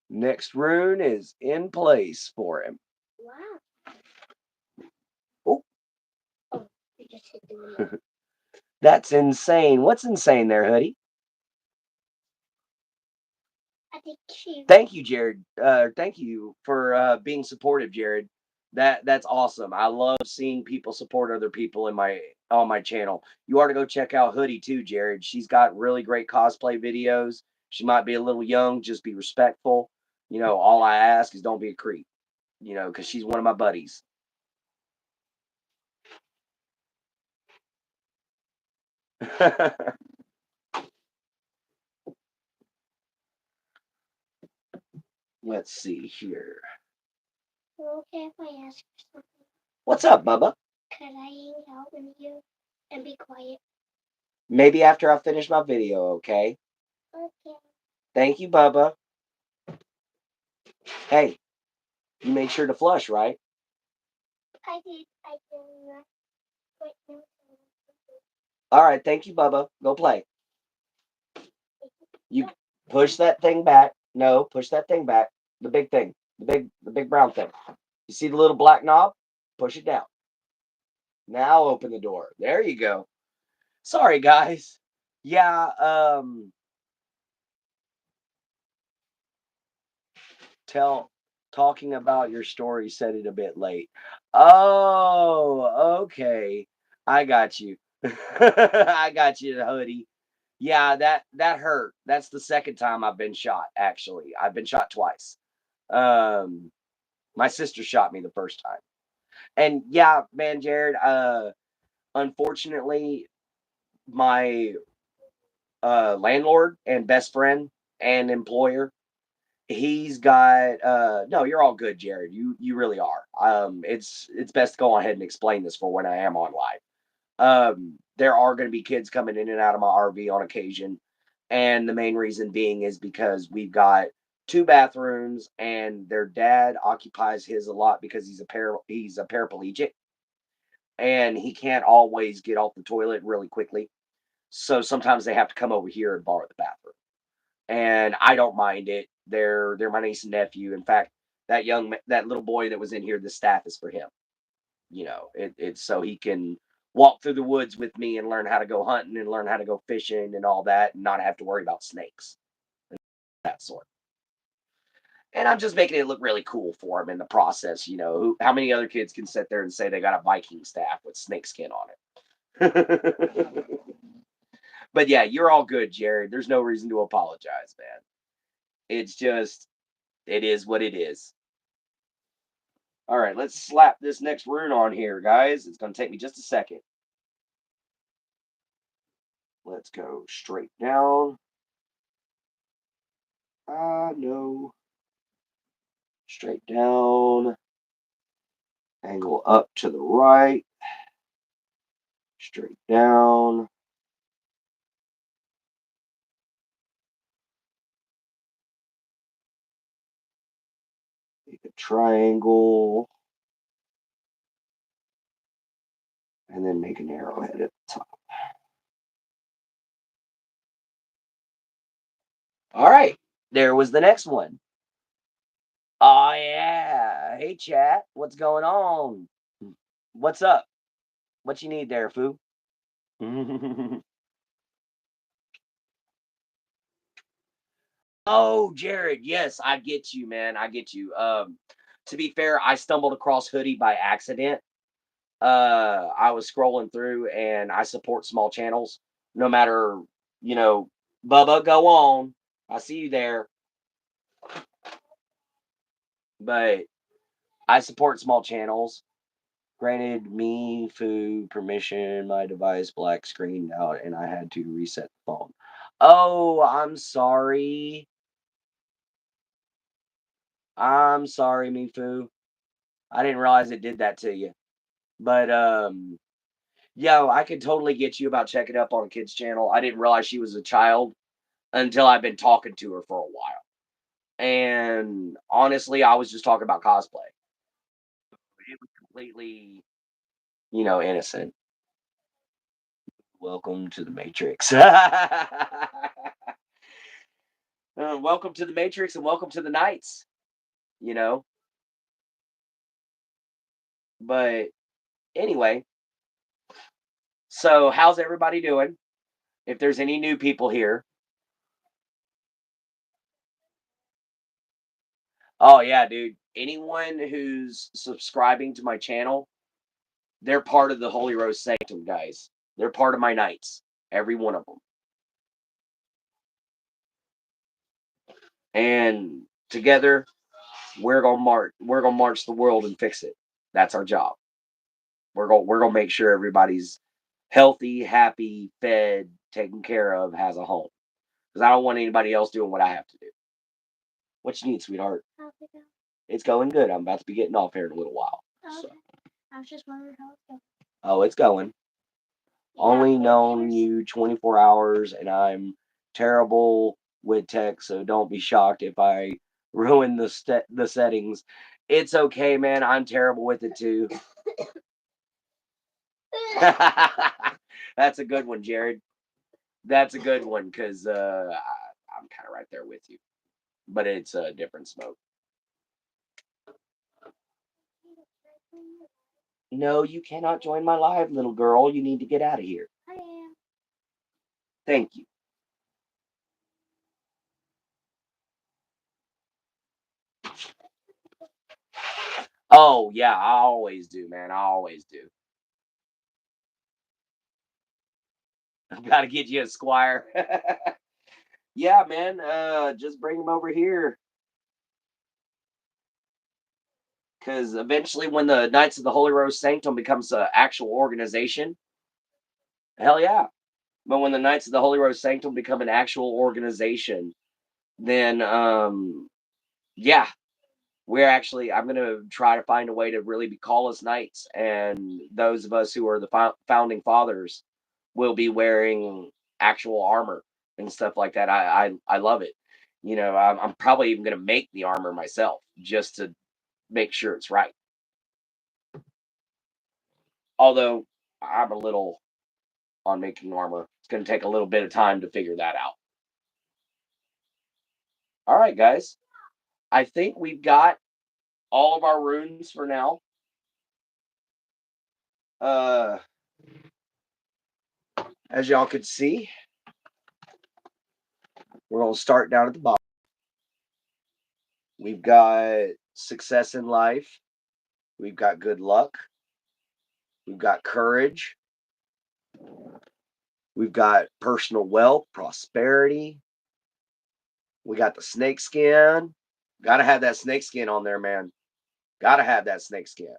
Next rune is in place for him. Wow. Oh, Oh, you just hit the remote. That's insane. What's insane there, hoodie? I think she. Thank you, Jared. Thank you for being supportive, Jared. That's awesome. I love seeing people support other people in my on my channel. You ought to go check out Hoodie too, Jared. She's got really great cosplay videos. She might be a little young, just be respectful. All I ask is don't be a creep. Because she's one of my buddies. Let's see here. Okay, if I ask you something, What's up, Bubba? could I hang out with you and be quiet? Maybe after I finish my video, okay? Okay. Thank you, Bubba. Hey, you made sure to flush, right? I did. I did. But no. All right, thank you, Bubba. Go play. You push that thing back. No, push that thing back. The big thing. The big brown thing. You see the little black knob? Push it down. Now open the door. There you go. Sorry, guys. Yeah, talking about your story said it a bit late. Oh, okay. I got you. I got you, hoodie. Yeah, that hurt. That's the second time I've been shot, actually. I've been shot twice. Um my sister shot me the first time. And yeah, man, Jared, unfortunately my landlord and best friend and employer, he's got no, you're all good, Jared. You really are. It's best to go ahead and explain this for when I am on live. There are going to be kids coming in and out of my RV on occasion, and the main reason being is because we've got two bathrooms, and their dad occupies his a lot because he's a paraplegic, and he can't always get off the toilet really quickly. So sometimes they have to come over here and borrow the bathroom, and I don't mind it. They're my niece and nephew. In fact, that little boy that was in here, the staff is for him. It's so he can walk through the woods with me and learn how to go hunting and learn how to go fishing and all that, and not have to worry about snakes, that sort. And I'm just making it look really cool for him in the process. How many other kids can sit there and say they got a Viking staff with snake skin on it? But yeah, you're all good, Jared. There's no reason to apologize, man. It's just, it is what it is. All right, let's slap this next rune on here, guys. It's going to take me just a second. Let's go straight down. No. Straight down. Angle up to the right. Straight down. Make a triangle. And then make an arrowhead at the top. All right. There was the next one. Oh, yeah. Hey, chat. What's going on? What's up? What you need there, Foo? Oh, Jared, yes, I get you, man. I get you. To be fair, I stumbled across Hoodie by accident. I was scrolling through and I support small channels no matter, you know, Bubba, go on. I see you there. But I support small channels. Granted me food permission, my device black screened out, and I had to reset the phone. Oh, I'm sorry. I'm sorry, Mifu. I didn't realize it did that to you. But yo, I could totally get you about checking up on a kid's channel. I didn't realize she was a child until I've been talking to her for a while. And honestly, I was just talking about cosplay. It was completely, innocent. Welcome to the Matrix. Welcome to the Matrix and welcome to the Knights, you know. But anyway, so how's everybody doing? If there's any new people here. Oh yeah, dude. Anyone who's subscribing to my channel, they're part of the Holy Rose Sanctum, guys. They're part of my Knights. Every one of them. And together we're gonna march the world and fix it. That's our job. We're gonna make sure everybody's healthy, happy, fed, taken care of, has a home. Because I don't want anybody else doing what I have to do. What you need, sweetheart? It's going good. I'm about to be getting off here in a little while. Oh, okay. I was just wondering how it's going. Oh, it's going. Only known you 24 hours, and I'm terrible with tech, so don't be shocked if I ruin the settings. It's okay, man. I'm terrible with it too. That's a good one, Jared. That's a good one because I'm kind of right there with you, but it's a different smoke. No, you cannot join my live, little girl. You need to get out of here. I am. Thank you. Oh yeah, I always do, man. I always do. I've got to get you a squire. Yeah, man. Just bring him over here. Because eventually, when the Knights of the Holy Rose Sanctum becomes an actual organization, hell yeah. But when the Knights of the Holy Rose Sanctum become an actual organization, then yeah, I'm gonna try to find a way to really call us knights, and those of us who are the founding fathers will be wearing actual armor and stuff like that. I love it. I'm probably even gonna make the armor myself just to make sure it's right. Although I'm a little on making armor. It's gonna take a little bit of time to figure that out. All right, guys. I think we've got all of our runes for now. Uh, as y'all could see, we're going to start down at the bottom. We've got success in life. We've got good luck. We've got courage. We've got personal wealth, prosperity. We got the snake skin. Got to have that snake skin on there, man. Got to have that snake skin.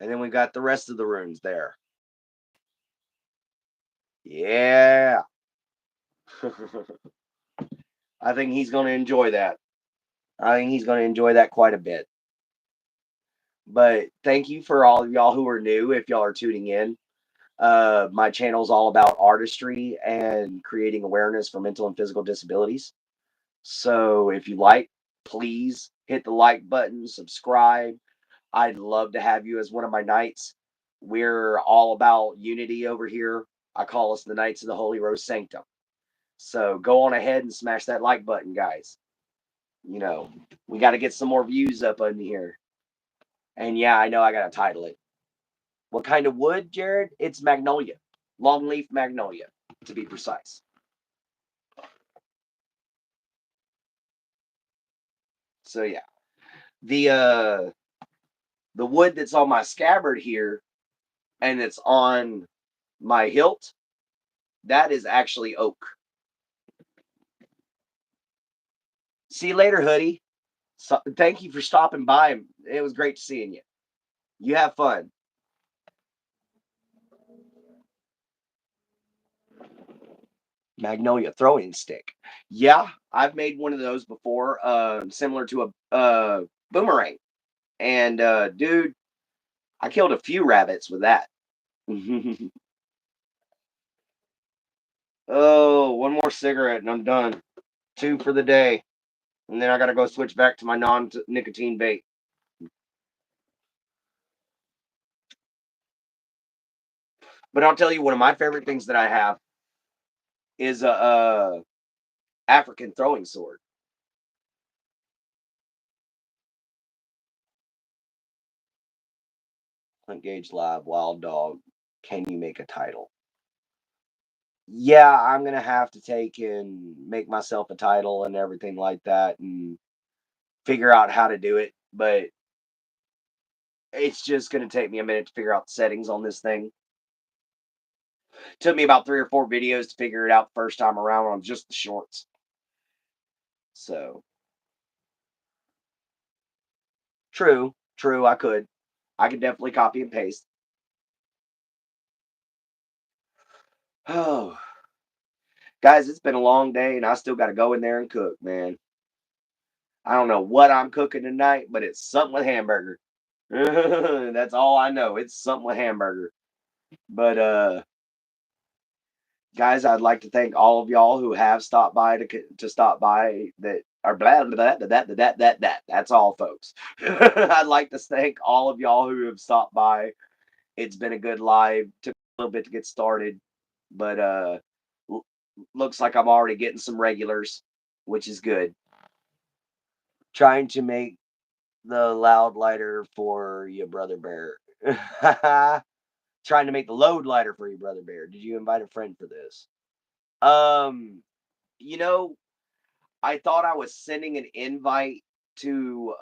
And then we got the rest of the runes there. Yeah. I think he's going to enjoy that. I think he's going to enjoy that quite a bit. But thank you for all of y'all who are new. If y'all are tuning in, my channel is all about artistry and creating awareness for mental and physical disabilities. So if you like, please hit the like button, subscribe. I'd love to have you as one of my knights. We're all about unity over here. I call us the Knights of the Holy Rose Sanctum. So go on ahead and smash that like button, guys. We got to get some more views up on here. And yeah, I know I got to title it. What kind of wood, Jared? It's magnolia. Longleaf magnolia, to be precise. So yeah. The wood that's on my scabbard here and it's on my hilt, that is actually oak. See you later, hoodie. So, thank you for stopping by. It was great seeing you. You have fun. Magnolia throwing stick. Yeah, I've made one of those before, similar to a boomerang. And dude, I killed a few rabbits with that. Oh, one more cigarette and I'm done. Two for the day. And then I got to go switch back to my non nicotine vape. But I'll tell you, one of my favorite things that I have is a African throwing sword. Clint Gage Live, Wild Dog. Can you make a title? Yeah, I'm gonna have to take and make myself a title and everything like that, and figure out how to do it. But it's just gonna take me a minute to figure out the settings on this thing. Took me about 3 or 4 videos to figure it out the first time around on just the shorts. So true. I could definitely copy and paste. Oh, guys, it's been a long day, and I still got to go in there and cook, man. I don't know what I'm cooking tonight, but it's something with hamburger. That's all I know. It's something with hamburger. But guys, I'd like to thank all of y'all who have stopped by to stop by that are blah blah blah that. That's all, folks. I'd like to thank all of y'all who have stopped by. It's been a good live. Took a little bit to get started, but looks like I'm already getting some regulars, which is good. Trying to make the loud lighter for your brother bear. Trying to make the load lighter for your brother bear. Did you invite a friend for this? Um, you know, I thought I was sending an invite to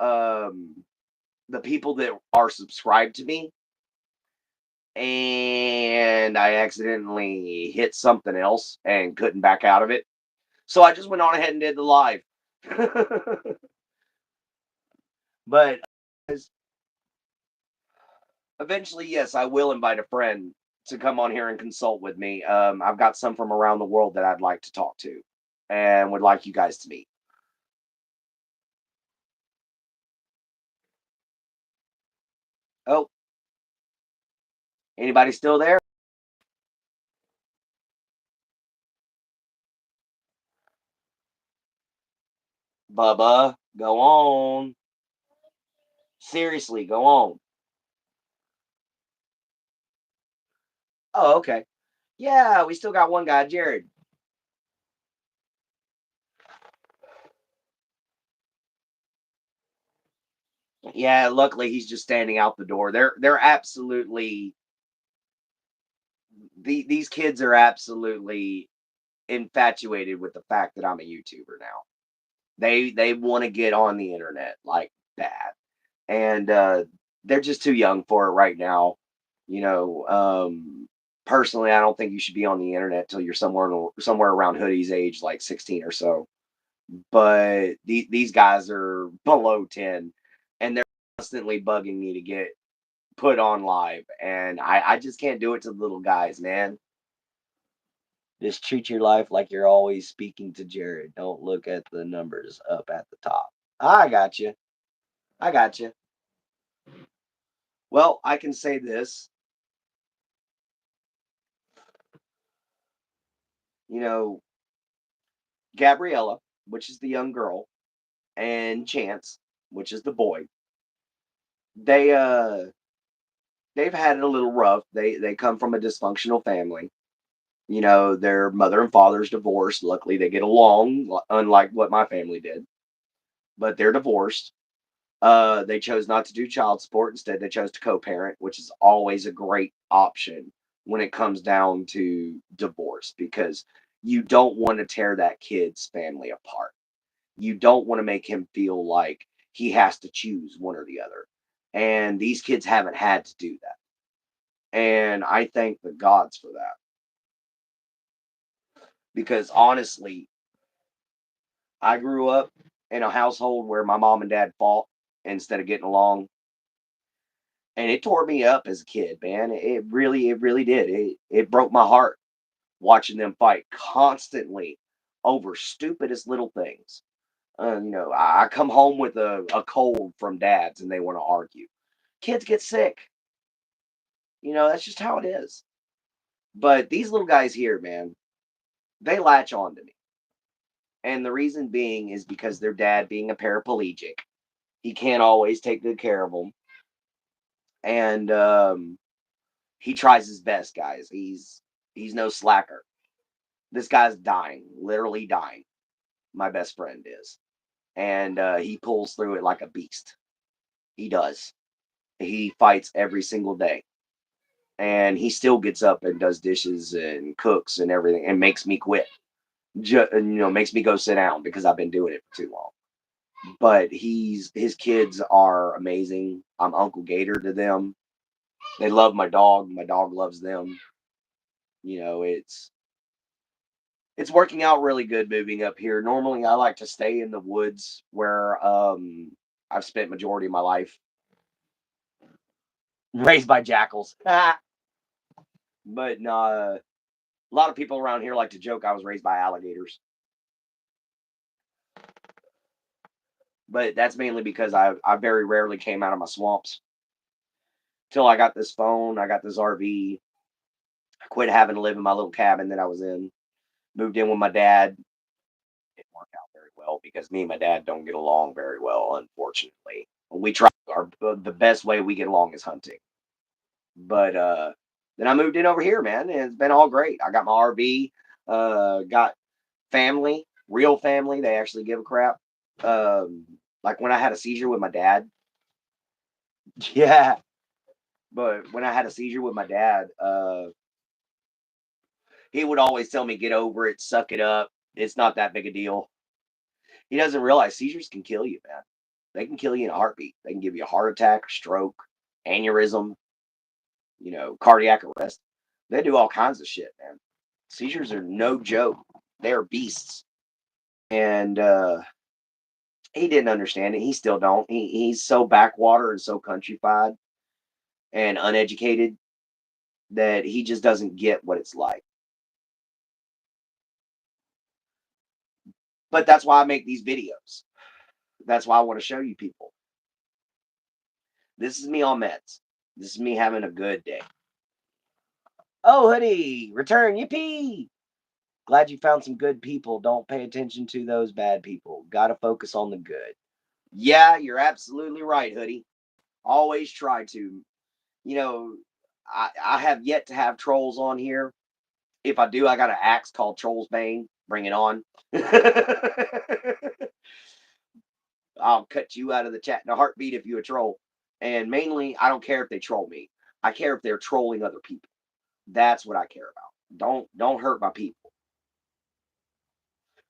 the people that are subscribed to me, and I accidentally hit something else and couldn't back out of it. So I just went on ahead and did the live. But eventually, yes, I will invite a friend to come on here and consult with me. I've got some from around the world that I'd like to talk to and would like you guys to meet. Oh, anybody still there? Bubba, go on. Seriously, go on. Oh, okay. Yeah, we still got one guy, Jared. Yeah, luckily he's just standing out the door. They're absolutely these kids are absolutely infatuated with the fact that I'm a YouTuber now. They want to get on the internet like that. And they're just too young for it right now. You know, personally, I don't think you should be on the internet till you're somewhere around Hoodie's age, like 16 or so. But these guys are below 10, and they're constantly bugging me to get put on live, and I just can't do it to the little guys, man. Just treat your life like you're always speaking to Jared. Don't look at the numbers up at the top. I got you. I got you. Well, I can say this. You know, Gabriella, which is the young girl, and Chance, which is the boy. They they've had it a little rough. They come from a dysfunctional family. You know, their mother and father's divorced. Luckily, they get along, unlike what my family did. But they're divorced. They chose not to do child support. Instead, they chose to co-parent, which is always a great option when it comes down to divorce because you don't want to tear that kid's family apart. You don't want to make him feel like he has to choose one or the other. And these kids haven't had to do that. And I thank the gods for that because honestly, I grew up in a household where my mom and dad fought instead of getting along, and it tore me up as a kid, man. It really did. It broke my heart watching them fight constantly over stupidest little things. I come home with a cold from dads, and they want to argue. Kids get sick. That's just how it is. But these little guys here, man, they latch on to me, and the reason being is because their dad being a paraplegic, he can't always take good care of them, and he tries his best, guys. He's no slacker. This guy's dying, literally dying. My best friend is, and he pulls through it like a beast. He does. He fights every single day, and he still gets up and does dishes and cooks and everything, and makes me quit. Makes me go sit down because I've been doing it for too long. But his kids are amazing. I'm Uncle Gator to them. They love my dog. My dog loves them. It's working out really good moving up here. Normally, I like to stay in the woods where I've spent majority of my life raised by jackals. But no, a lot of people around here like to joke I was raised by alligators. But that's mainly because I very rarely came out of my swamps till I got this phone. I got this RV. I quit having to live in my little cabin that I was in. Moved in with my dad. Didn't work out very well because me and my dad don't get along very well, unfortunately. We try the best way we get along is hunting. But then I moved in over here, man, and it's been all great. I got my RV, got family, real family. They actually give a crap. Um, like when I had a seizure with my dad. Yeah, but when I had a seizure with my dad, he would always tell me, "Get over it, suck it up. It's not that big a deal." He doesn't realize seizures can kill you, man. They can kill you in a heartbeat. They can give you a heart attack, stroke, aneurysm, cardiac arrest. They do all kinds of shit, man. Seizures are no joke. They are beasts. And he didn't understand it. He still don't. He's so backwater and so countrified and uneducated that he just doesn't get what it's like. But that's why I make these videos. That's why I want to show you people. This is me on meds. This is me having a good day. Oh, hoodie, return, yippee! Glad you found some good people. Don't pay attention to those bad people. Gotta focus on the good. Yeah, you're absolutely right, hoodie. Always try to. You know, I have yet to have trolls on here. If I do, I got an axe called Troll's Bane. Bring it on. I'll cut you out of the chat in a heartbeat if you a troll. And mainly, I don't care if they troll me. I care if they're trolling other people. That's what I care about. Don't hurt my people.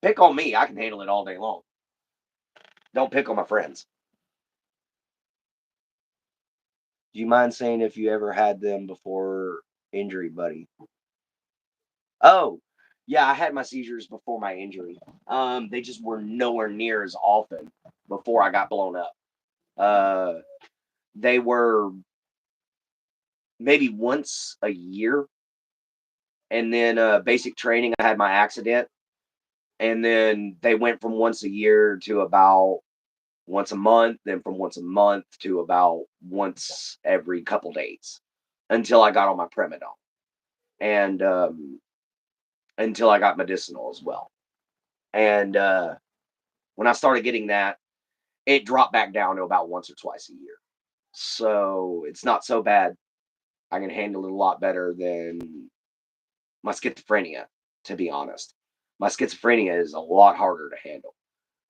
Pick on me. I can handle it all day long. Don't pick on my friends. Do you mind saying if you ever had them before injury, buddy? Oh, yeah, I had my seizures before my injury. They just were nowhere near as often before I got blown up. Uh, they were maybe once a year, and then basic training. I had my accident, and then they went from once a year to about once a month, then from once a month to about once every couple days until I got on my Premedol and until I got medicinal as well. And when I started getting that, it dropped back down to about once or twice a year. So it's not so bad. I can handle it a lot better than my schizophrenia, to be honest. My schizophrenia is a lot harder to handle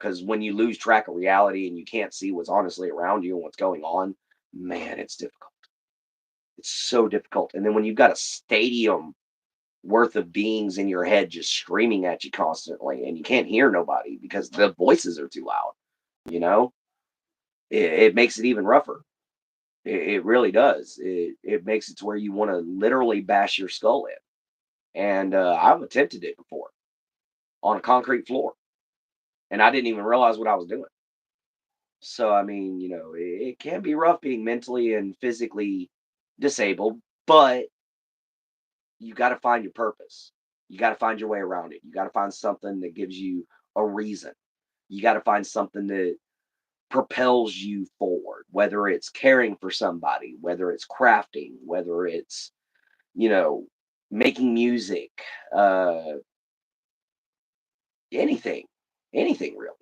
Because when you lose track of reality and you can't see what's honestly around you and what's going on, man, it's difficult. It's so difficult. And then when you've got a stadium worth of beings in your head just screaming at you constantly and you can't hear nobody because the voices are too loud, you know, it makes it even rougher. It really does. It makes it to where you want to literally bash your skull in. And I've attempted it before on a concrete floor, and I didn't even realize what I was doing. So I mean, it can be rough being mentally and physically disabled, but you got to find your purpose. You got to find your way around it. You got to find something that gives you a reason. You got to find something that propels you forward, whether it's caring for somebody, whether it's crafting, whether it's, you know, making music, uh, anything, anything really.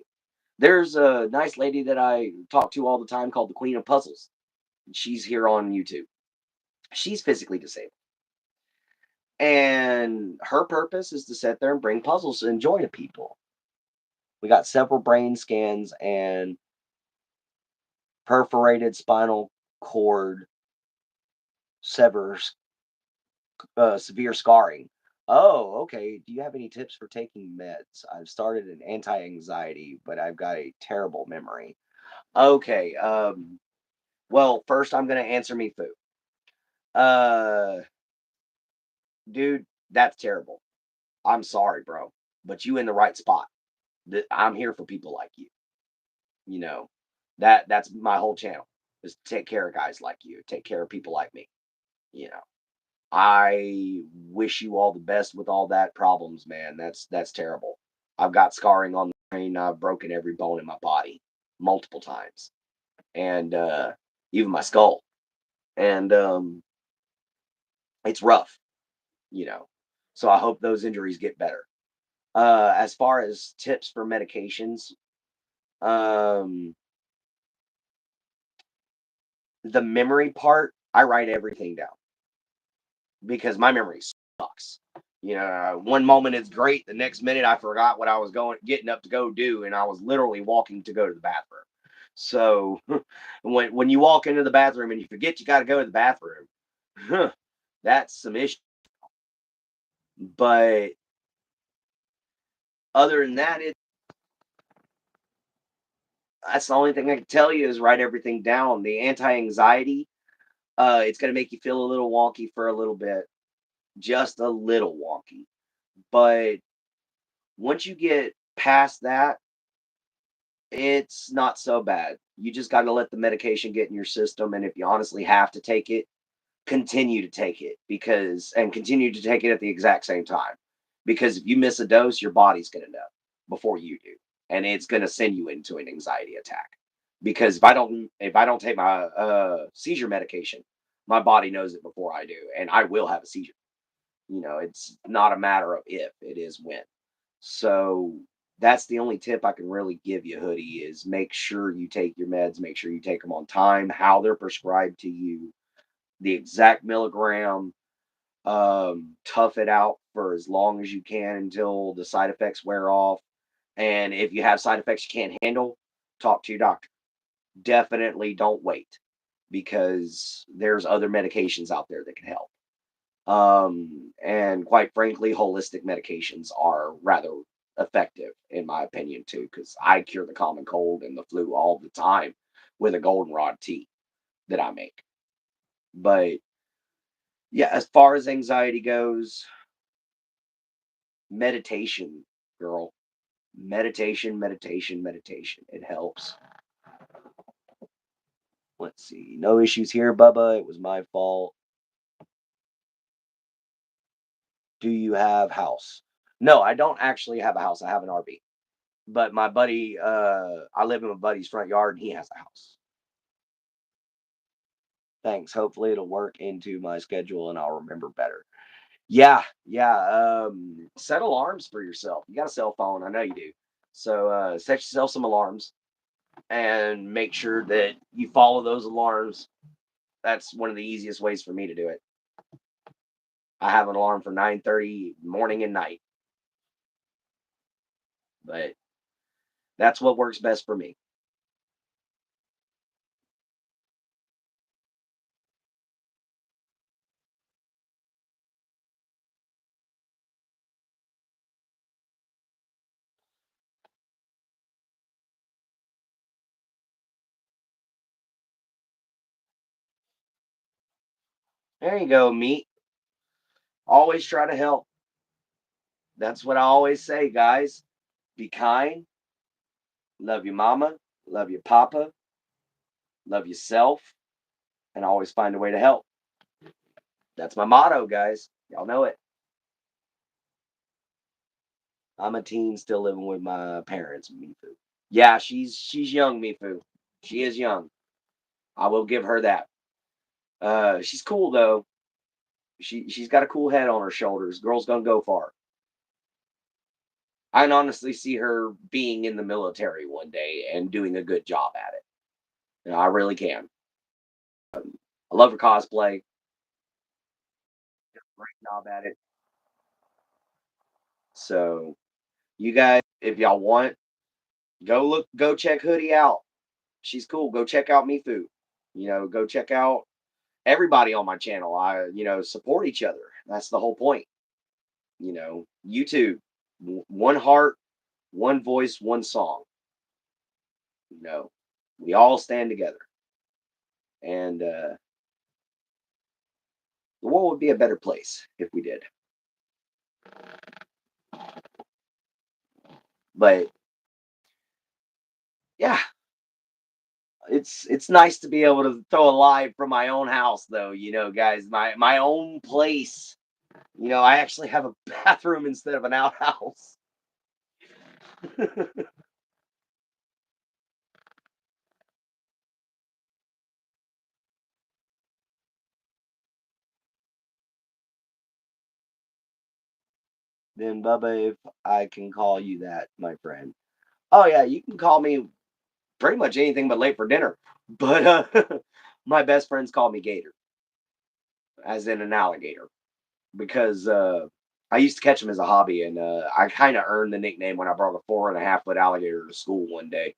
There's a nice lady that I talk to all the time called the Queen of Puzzles. She's here on YouTube. She's physically disabled. And her purpose is to sit there and bring puzzles and joy to people. We got several brain scans and perforated spinal cord severs, severe scarring. Oh, okay. Do you have any tips for taking meds? I've started an anti-anxiety, but I've got a terrible memory. Okay. Well, first I'm gonna answer me foo. Uh, dude, that's terrible. I'm sorry, bro, but you in the right spot. I'm here for people like you. You know, that's my whole channel is to take care of guys like you, take care of people like me. You know, I wish you all the best with all that problems, man. That's terrible. I've got scarring on the brain. I've broken every bone in my body multiple times, and even my skull. And it's rough, you know. So I hope those injuries get better. As far as tips for medications, um, the memory part, I write everything down because my memory sucks. One moment it's great, the next minute I forgot what I was getting up to go do, and I was literally walking to go to the bathroom. So when you walk into the bathroom and you forget you got to go to the bathroom, that's some issue. But other than that, that's the only thing I can tell you is write everything down. The anti-anxiety, it's going to make you feel a little wonky for a little bit, just a little wonky. But once you get past that, it's not so bad. You just got to let the medication get in your system. And if you honestly have to take it, continue to take it and continue to take it at the exact same time. Because if you miss a dose, your body's going to know before you do. And it's going to send you into an anxiety attack. Because if I don't take my seizure medication, my body knows it before I do, and I will have a seizure. It's not a matter of if, it is when. So that's the only tip I can really give you, Hoodie, is make sure you take your meds, make sure you take them on time, how they're prescribed to you, the exact milligram, tough it out for as long as you can until the side effects wear off. And if you have side effects you can't handle, talk to your doctor. Definitely don't wait because there's other medications out there that can help. And quite frankly, holistic medications are rather effective, in my opinion, too, because I cure the common cold and the flu all the time with a goldenrod tea that I make. But yeah, as far as anxiety goes, meditation, girl. Meditation, meditation, meditation. It helps. Let's see. No issues here, Bubba. It was my fault. Do you have house? No, I don't actually have a house. I have an RV. But my buddy, I live in my buddy's front yard and he has a house. Thanks. Hopefully it'll work into my schedule and I'll remember better. Yeah, yeah. Set alarms for yourself. You got a cell phone. I know you do. So set yourself some alarms and make sure that you follow those alarms. That's one of the easiest ways for me to do it. I have an alarm for 9:30 morning and night. But That's what works best for me. There you go, meat. Always try to help. That's what I always say, guys. Be kind, love your mama, love your papa, love yourself, and always find a way to help. That's my motto, guys. Y'all know it. I'm a teen still living with my parents, Mifu. Yeah, she's young, Mifu. She is young. I will give her that. She's cool though. She's got a cool head on her shoulders. Girl's gonna go far. I can honestly see her being in the military one day and doing a good job at it. You know, I really can. I love her cosplay. Great job at it. So you guys, if y'all want, go check Hoodie out. She's cool. Go check out Mifu. Go check out everybody on my channel. Support each other. That's the whole point. YouTube, one heart, one voice, one song. You know, we all stand together, and the world would be a better place if we did. But yeah, it's nice to be able to throw a live from my own house, though. Guys, my own place. I actually have a bathroom instead of an outhouse. Then, Bubba, if I can call you that, my friend. Oh yeah, you can call me pretty much anything but late for dinner. But my best friends call me Gator, as in an alligator, because I used to catch them as a hobby, and I kind of earned the nickname when I brought a 4.5 foot alligator to school one day.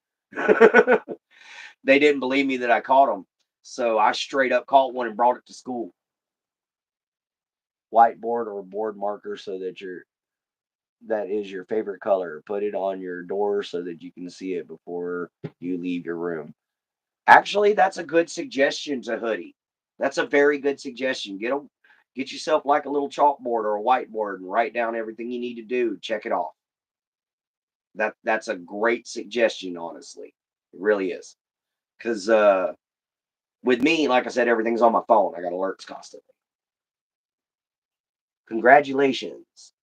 They didn't believe me that I caught them, so I straight up caught one and brought it to school. Whiteboard or board marker, so that is your favorite color. Put it on your door so that you can see it before you leave your room. Actually, that's a good suggestion to Hoodie. That's a very good suggestion. Get yourself like a little chalkboard or a whiteboard and write down everything you need to do. Check it off. That's a great suggestion, honestly. It really is. Because with me, like I said, everything's on my phone. I got alerts constantly. Congratulations.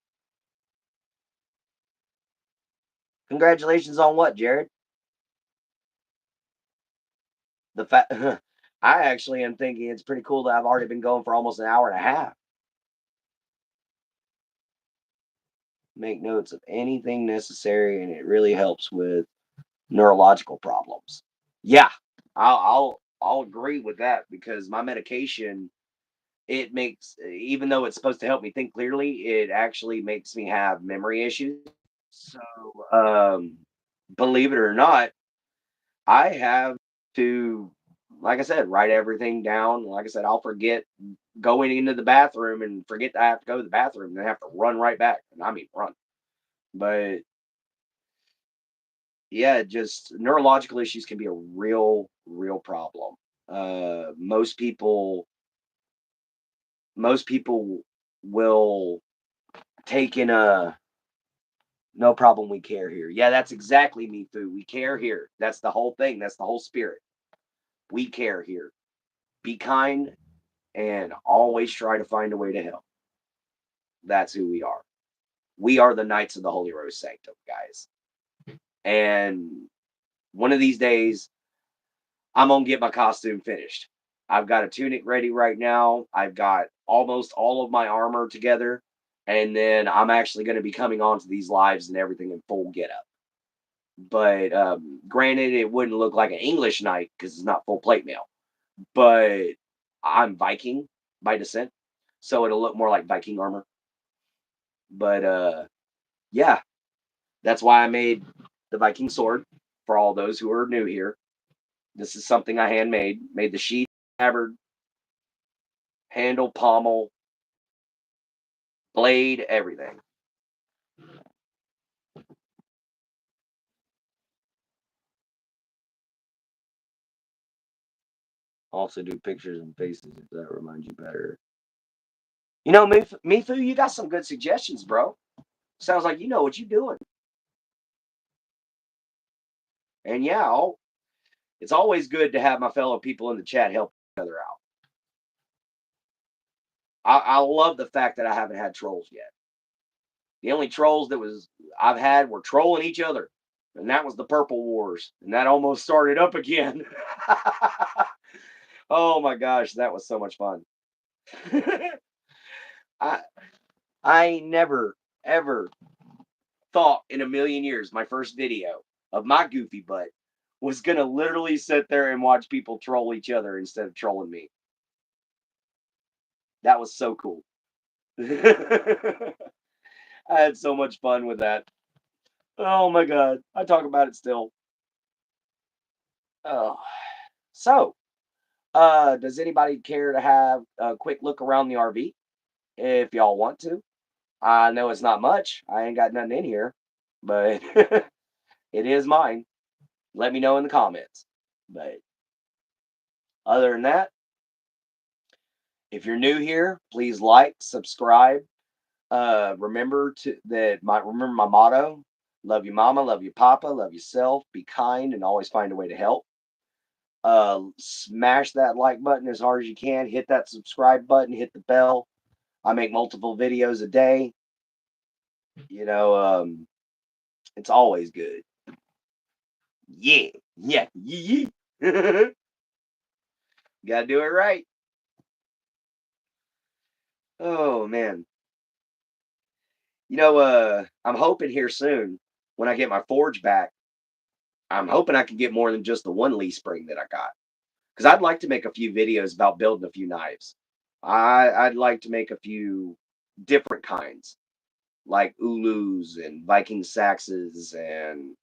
Congratulations on what, Jared? The fact I actually am thinking it's pretty cool that I've already been going for almost an hour and a half. Make notes of anything necessary, and it really helps with neurological problems. Yeah, I'll agree with that because my medication, it makes, even though it's supposed to help me think clearly, it actually makes me have memory issues. So, believe it or not, I have to, like I said, write everything down. Like I said, I'll forget going into the bathroom and forget that I have to go to the bathroom and have to run right back. And I mean run. But yeah, just neurological issues can be a real problem. Uh, most people, most people will take in a no problem. We care here. Yeah, that's exactly me, Foo. We care here. That's the whole thing. That's the whole spirit. We care here. Be kind and always try to find a way to help. That's who we are. We are the Knights of the Holy Rose Sanctum, guys. And one of these days, I'm gonna get my costume finished. I've got a tunic ready right now. I've got almost all of my armor together, and then I'm actually going to be coming onto these lives and everything in full getup. But granted, it wouldn't look like an English knight because it's not full plate mail. But I'm Viking by descent, so it'll look more like Viking armor. But yeah, that's why I made the Viking sword. For all those who are new here, this is something I handmade. Made the sheath, scabbard, handle, pommel, blade, everything. Also do pictures and faces if that reminds you better. You know, Mifu, you got some good suggestions, bro. Sounds like you know what you're doing. And yeah, it's always good to have my fellow people in the chat help each other out. I love the fact that I haven't had trolls yet. The only trolls I've had were trolling each other, and that was the Purple Wars, and that almost started up again. Oh my gosh, that was so much fun. I I never ever thought in a million years my first video of my goofy butt was gonna literally sit there and watch people troll each other instead of trolling me. That was so cool. I had so much fun with that. Oh my god, I talk about it still. Oh, so does anybody care to have a quick look around the RV if y'all want to? I know it's not much. I ain't got nothing in here, but it is mine. Let me know in the comments. But other than that, if you're new here, please like, subscribe. Remember my motto: love your mama, love your papa, love yourself, be kind, and always find a way to help. Smash that like button as hard as you can. Hit that subscribe button. Hit the bell. I make multiple videos a day. You know, it's always good. Yeah, yeah, yeah. Gotta do it right. Oh man. I'm hoping here soon when I get my forge back. I'm hoping I can get more than just the one leaf spring that I got. Because I'd like to make a few videos about building a few knives. I'd like to make a few different kinds, like ulus and Viking saxes and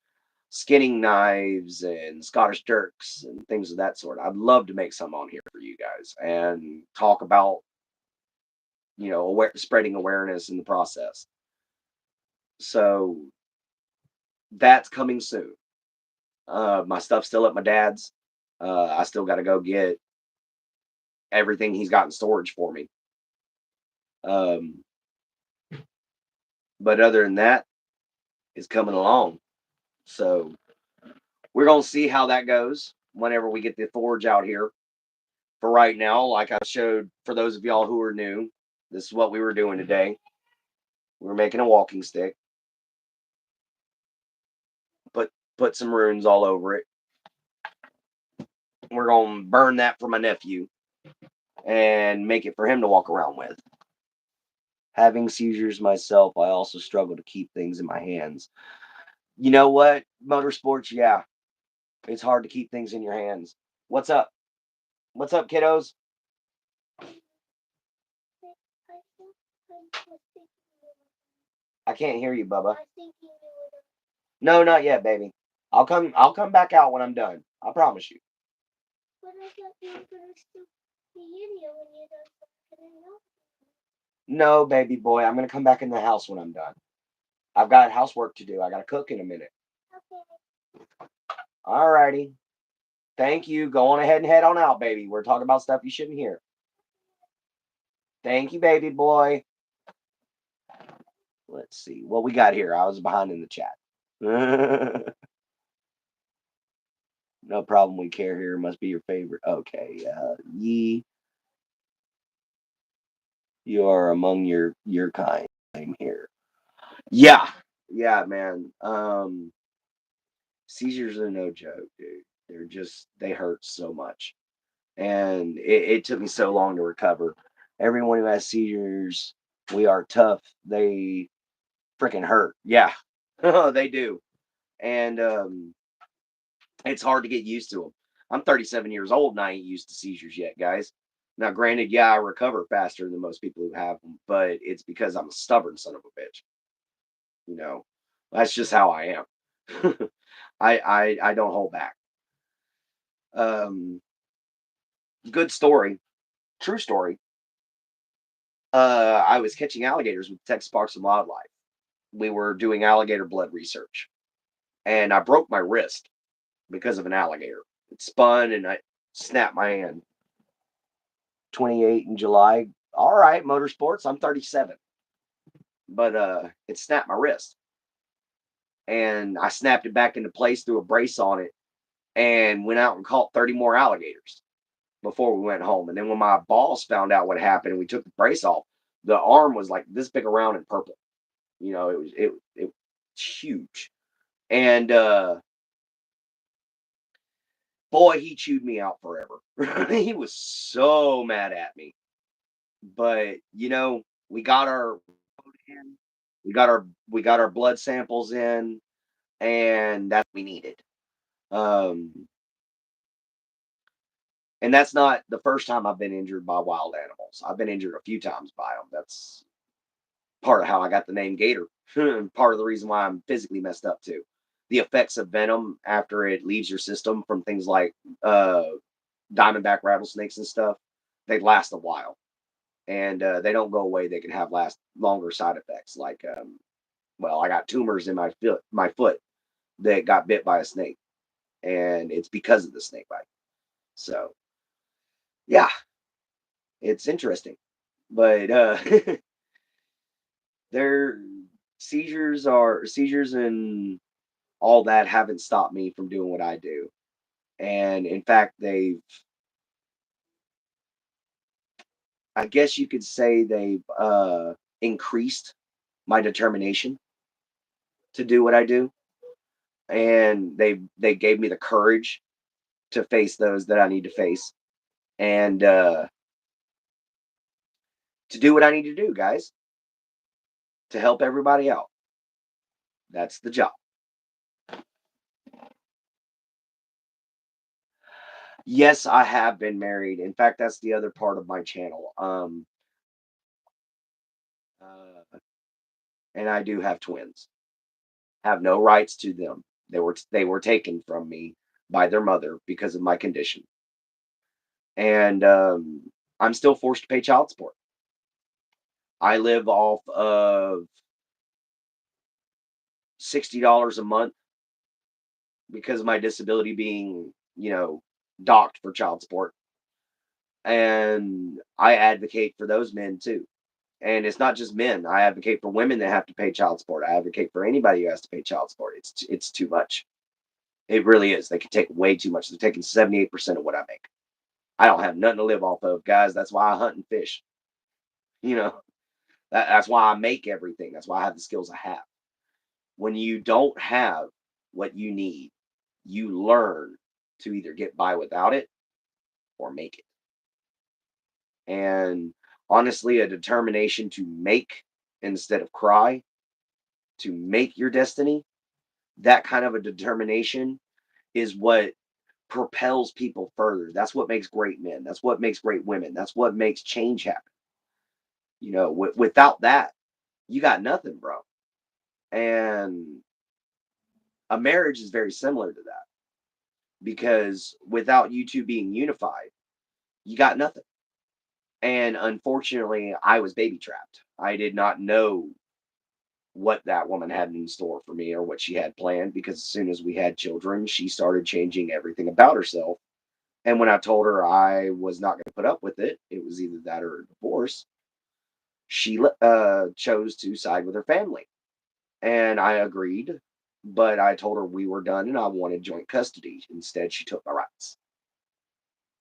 skinning knives and Scottish dirks and things of that sort. I'd love to make some on here for you guys and talk about, spreading awareness in the process. So that's coming soon. My stuff's still at my dad's. I still got to go get everything he's got in storage for me. Um, but other than that, it's coming along. So we're gonna see how that goes whenever we get the forge out here. For right now, like I showed for those of y'all who are new, this is what we were doing today. We were making a walking stick. Put some runes all over it. We're gonna burn that for my nephew and make it for him to walk around with. Having seizures myself, I also struggle to keep things in my hands. You know what? Motorsports, yeah. It's hard to keep things in your hands. What's up? What's up, kiddos? I can't hear you, Bubba. No, not yet, baby. I'll come back out when I'm done. I promise you. But I thought you were gonna still be in here when you're done. No, baby boy, I'm gonna come back in the house when I'm done. I've got housework to do. I gotta cook in a minute. Okay. Alrighty. Thank you. Go on ahead and head on out, baby. We're talking about stuff you shouldn't hear. Thank you, baby boy. Let's see what we got here. I was behind in the chat. No problem. We care here. Must be your favorite. Okay. Ye, you are among your kind. Same here. Yeah. Yeah, man. Seizures are no joke, dude. They hurt so much. And it took me so long to recover. Everyone who has seizures, we are tough. They freaking hurt. Yeah, they do. And it's hard to get used to them. I'm 37 years old and I ain't used to seizures yet, guys. Now, granted, yeah, I recover faster than most people who have them, but it's because I'm a stubborn son of a bitch. That's just how I am. I don't hold back. Um, Good story, true story. I was catching alligators with Texas Parks and Wildlife. We were doing alligator blood research, and I broke my wrist because of an alligator. It spun, and I snapped my hand. 28 in July. All right, motorsports. I'm 37, but it snapped my wrist, and I snapped it back into place, threw a brace on it, and went out and caught 30 more alligators before we went home. And then when my boss found out what happened and we took the brace off, the arm was like this big around and purple. It was huge. And boy, he chewed me out forever. He was so mad at me. But we got our we got our blood samples in, and that's what we needed. Um, and that's not the first time I've been injured by wild animals. I've been injured a few times by them. That's part of how I got the name Gator. Part of the reason why I'm physically messed up too. The effects of venom after it leaves your system from things like uh, diamondback rattlesnakes and stuff, they last a while, and they don't go away. They can have last longer side effects. Like, well, I got tumors in my foot that got bit by a snake, and it's because of the snake bite. So yeah, it's interesting, but their seizures and all that haven't stopped me from doing what I do. And in fact, I guess you could say they've increased my determination to do what I do. And they gave me the courage to face those that I need to face, and to do what I need to do, guys, to help everybody out. That's the job. Yes, I have been married. In fact, that's the other part of my channel. Uh, and I do have twins. Have no rights to them. They were taken from me by their mother because of my condition, and I'm still forced to pay child support. I live off of $60 a month because of my disability being, docked for child support, and I advocate for those men too. And it's not just men. I advocate for women that have to pay child support. I advocate for anybody who has to pay child support. It's too much. It really is. They can take way too much. They're taking 78% of what I make. I don't have nothing to live off of, guys. That's why I hunt and fish. You know, that's why I make everything. That's why I have the skills I have. When you don't have what you need, you learn to either get by without it or make it. And honestly, a determination to make instead of cry, to make your destiny, that kind of a determination is what propels people further. That's what makes great men. That's what makes great women. That's what makes change happen. Without that, you got nothing, bro. And a marriage is very similar to that because without you two being unified, you got nothing. And unfortunately, I was baby trapped. I did not know what that woman had in store for me or what she had planned because as soon as we had children, she started changing everything about herself. And when I told her I was not going to put up with it, it was either that or a divorce. She chose to side with her family. And I agreed, but I told her we were done and I wanted joint custody. Instead, she took my rights.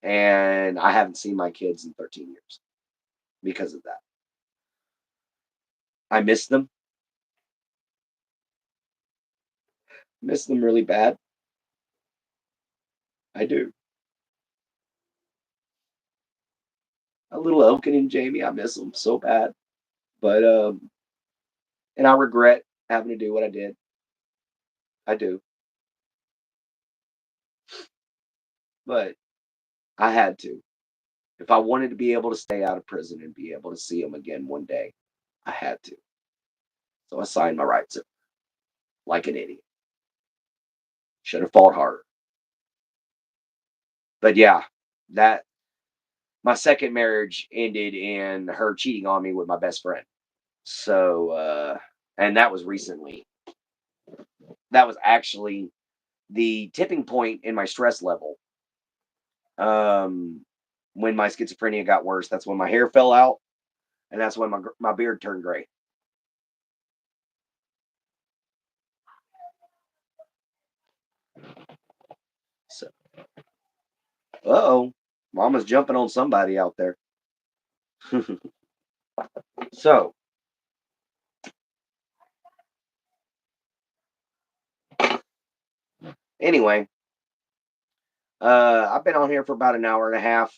And I haven't seen my kids in 13 years because of that. I miss them really bad. I do. A little Elkin and Jamie, I miss them so bad. But and I regret having to do what I did. I do, but I had to. If I wanted to be able to stay out of prison and be able to see them again one day, I had to. So I signed my rights like an idiot. Should have fought harder. But yeah, that my second marriage ended in her cheating on me with my best friend. So, and that was recently. That was actually the tipping point in my stress level. Um, when my schizophrenia got worse, that's when my hair fell out, and that's when my beard turned gray. So, oh, Mama's jumping on somebody out there. So, anyway, I've been on here for about an hour and a half,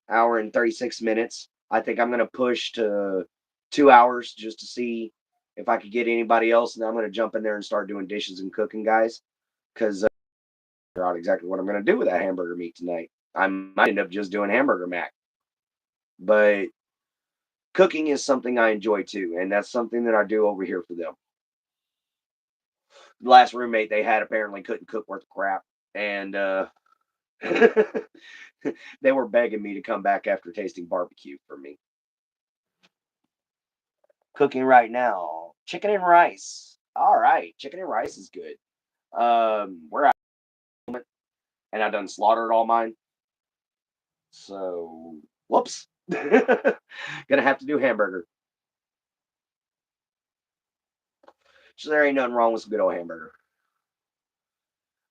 hour and 36 minutes. I think I'm gonna push to 2 hours just to see if I could get anybody else, and then I'm gonna jump in there and start doing dishes and cooking, guys, because figure out exactly what I'm gonna do with that hamburger meat tonight. I might end up just doing hamburger mac, but cooking is something I enjoy too, and that's something that I do over here for them. The last roommate they had apparently couldn't cook worth of crap, and they were begging me to come back after tasting barbecue for me. Cooking right now, chicken and rice. All right, chicken and rice is good. We're out, and I done slaughtered all mine. So, whoops. Gonna have to do hamburger. So there ain't nothing wrong with some good old hamburger.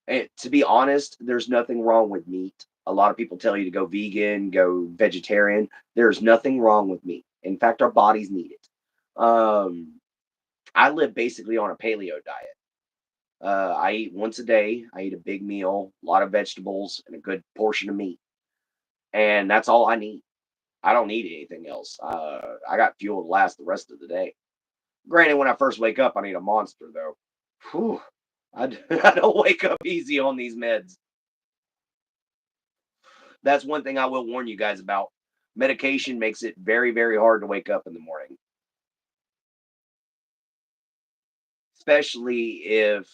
And to be honest, there's nothing wrong with meat. A lot of people tell you to go vegan, go vegetarian. There's nothing wrong with meat. In fact, our bodies need it. I live basically on a paleo diet. I eat once a day. I eat a big meal, a lot of vegetables, and a good portion of meat, and that's all I need. I don't need anything else. I got fuel to last the rest of the day. Granted, when I first wake up, I need a monster though. Whew, I don't wake up easy on these meds. That's one thing I will warn you guys about. Medication makes it very, very hard to wake up in the morning, especially if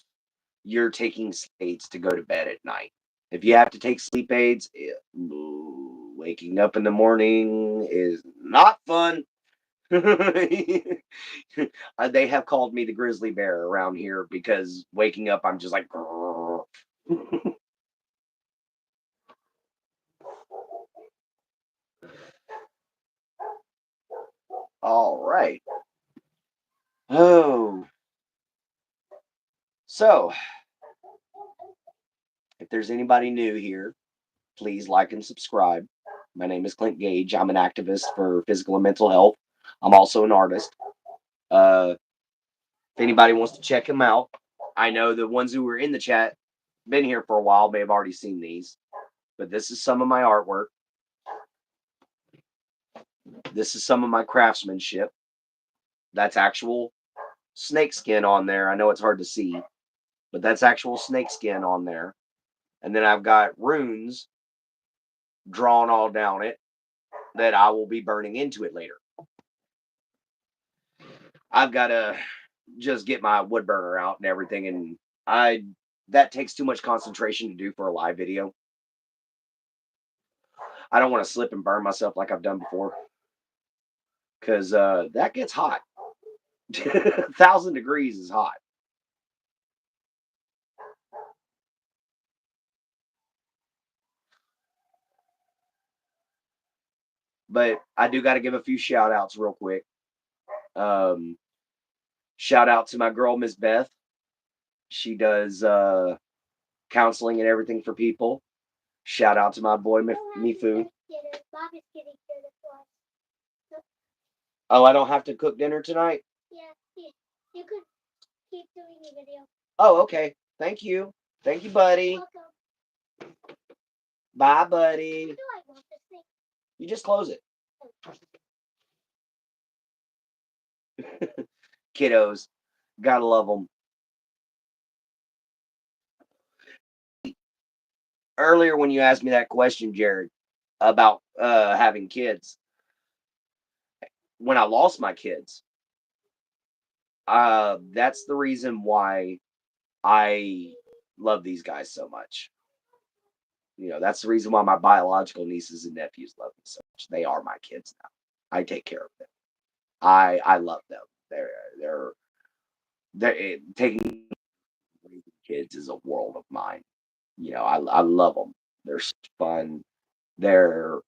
you're taking sleep aids to go to bed at night. If you have to take sleep aids, waking up in the morning is not fun. They have called me the grizzly bear around here because waking up, I'm just like, all right. Oh, so if there's anybody new here, please like and subscribe. My name is Clint Gage. I'm an activist for physical and mental health. I'm also an artist. If anybody wants to check him out, I know the ones who were in the chat, been here for a while, may have already seen these, but this is some of my artwork. This is some of my craftsmanship. That's actual snake skin on there. I know it's hard to see, but that's actual snake skin on there. And then I've got runes drawn all down it that I will be burning into it later. I've got to just get my wood burner out and everything, and I that takes too much concentration to do for a live video. I don't want to slip and burn myself like I've done before, because that gets hot. 1,000 degrees is hot. But I do got to give a few shout outs real quick. Um, Shout out to my girl, Miss Beth. She does counseling and everything for people. Shout out to my boy, Mifu. Oh, I don't have to cook dinner tonight? Yeah, you could keep doing the video. Oh, okay. Thank you. Thank you, buddy. Welcome. Bye, buddy. How do I want this thing? You just close it. Kiddos. Gotta love them. Earlier, when you asked me that question, Jared, about having kids, when I lost my kids, that's the reason why I love these guys so much. That's the reason why my biological nieces and nephews love me so much. They are my kids now. I take care of them. I love them. They're taking kids is a world of mine. I love them. They're fun. They're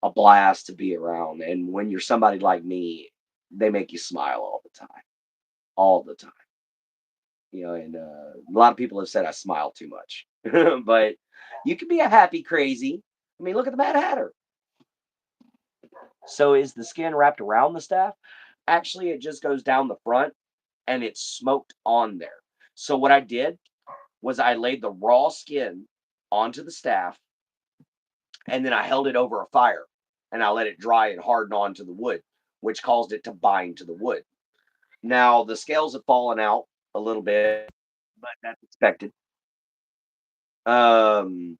a blast to be around. And when you're somebody like me, they make you smile all the time. And a lot of people have said I smile too much, but you can be a happy crazy. I mean, look at the Mad Hatter. So is the skin wrapped around the staff? Actually, it just goes down the front and it's smoked on there. So what I did was I laid the raw skin onto the staff and then I held it over a fire and I let it dry and harden onto the wood, which caused it to bind to the wood. Now the scales have fallen out a little bit, but that's expected. Um,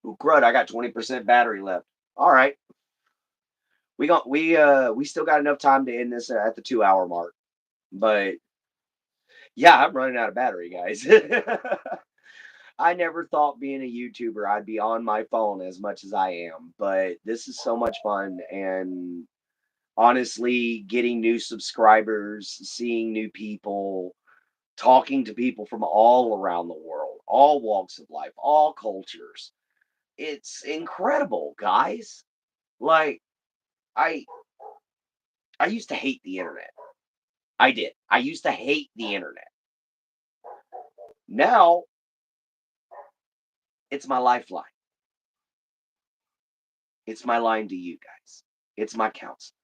ooh, crud! I got 20% battery left. All right, we still got enough time to end this at the 2 hour mark. But yeah, I'm running out of battery, guys. I never thought being a YouTuber I'd be on my phone as much as I am, but this is so much fun. And honestly, getting new subscribers, seeing new people, talking to people from all around the world, all walks of life, all cultures. It's incredible, guys. Like I I used to hate the internet. I did. I used to hate the internet. Now it's my lifeline. It's my line to you guys. It's my counsel.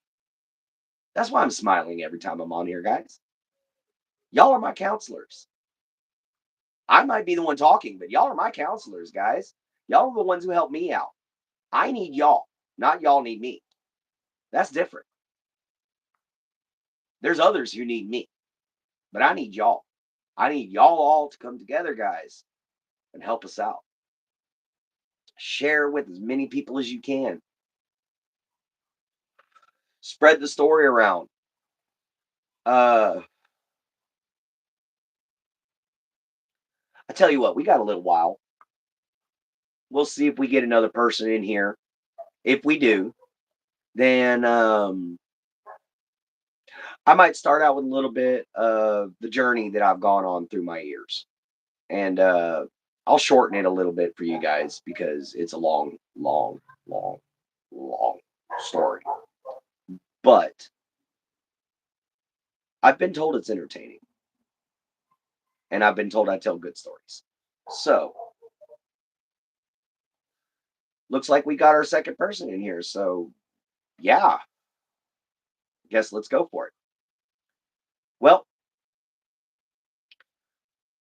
That's why I'm smiling every time I'm on here, guys. Y'all are my counselors. I might be the one talking, but y'all are my counselors, guys. Y'all are the ones who help me out. I need y'all, not y'all need me. That's different. There's others who need me, but I need y'all. I need y'all all to come together, guys, and help us out. Share with as many people as you can. Spread the story around. Uh, I tell you what, we got a little while. We'll see if we get another person in here. If we do, then I might start out with a little bit of the journey that I've gone on through my years. And I'll shorten it a little bit for you guys because it's a long, long, long, long story. But I've been told it's entertaining. And I've been told I tell good stories. So, looks like we got our second person in here. So, yeah, guess let's go for it. Well,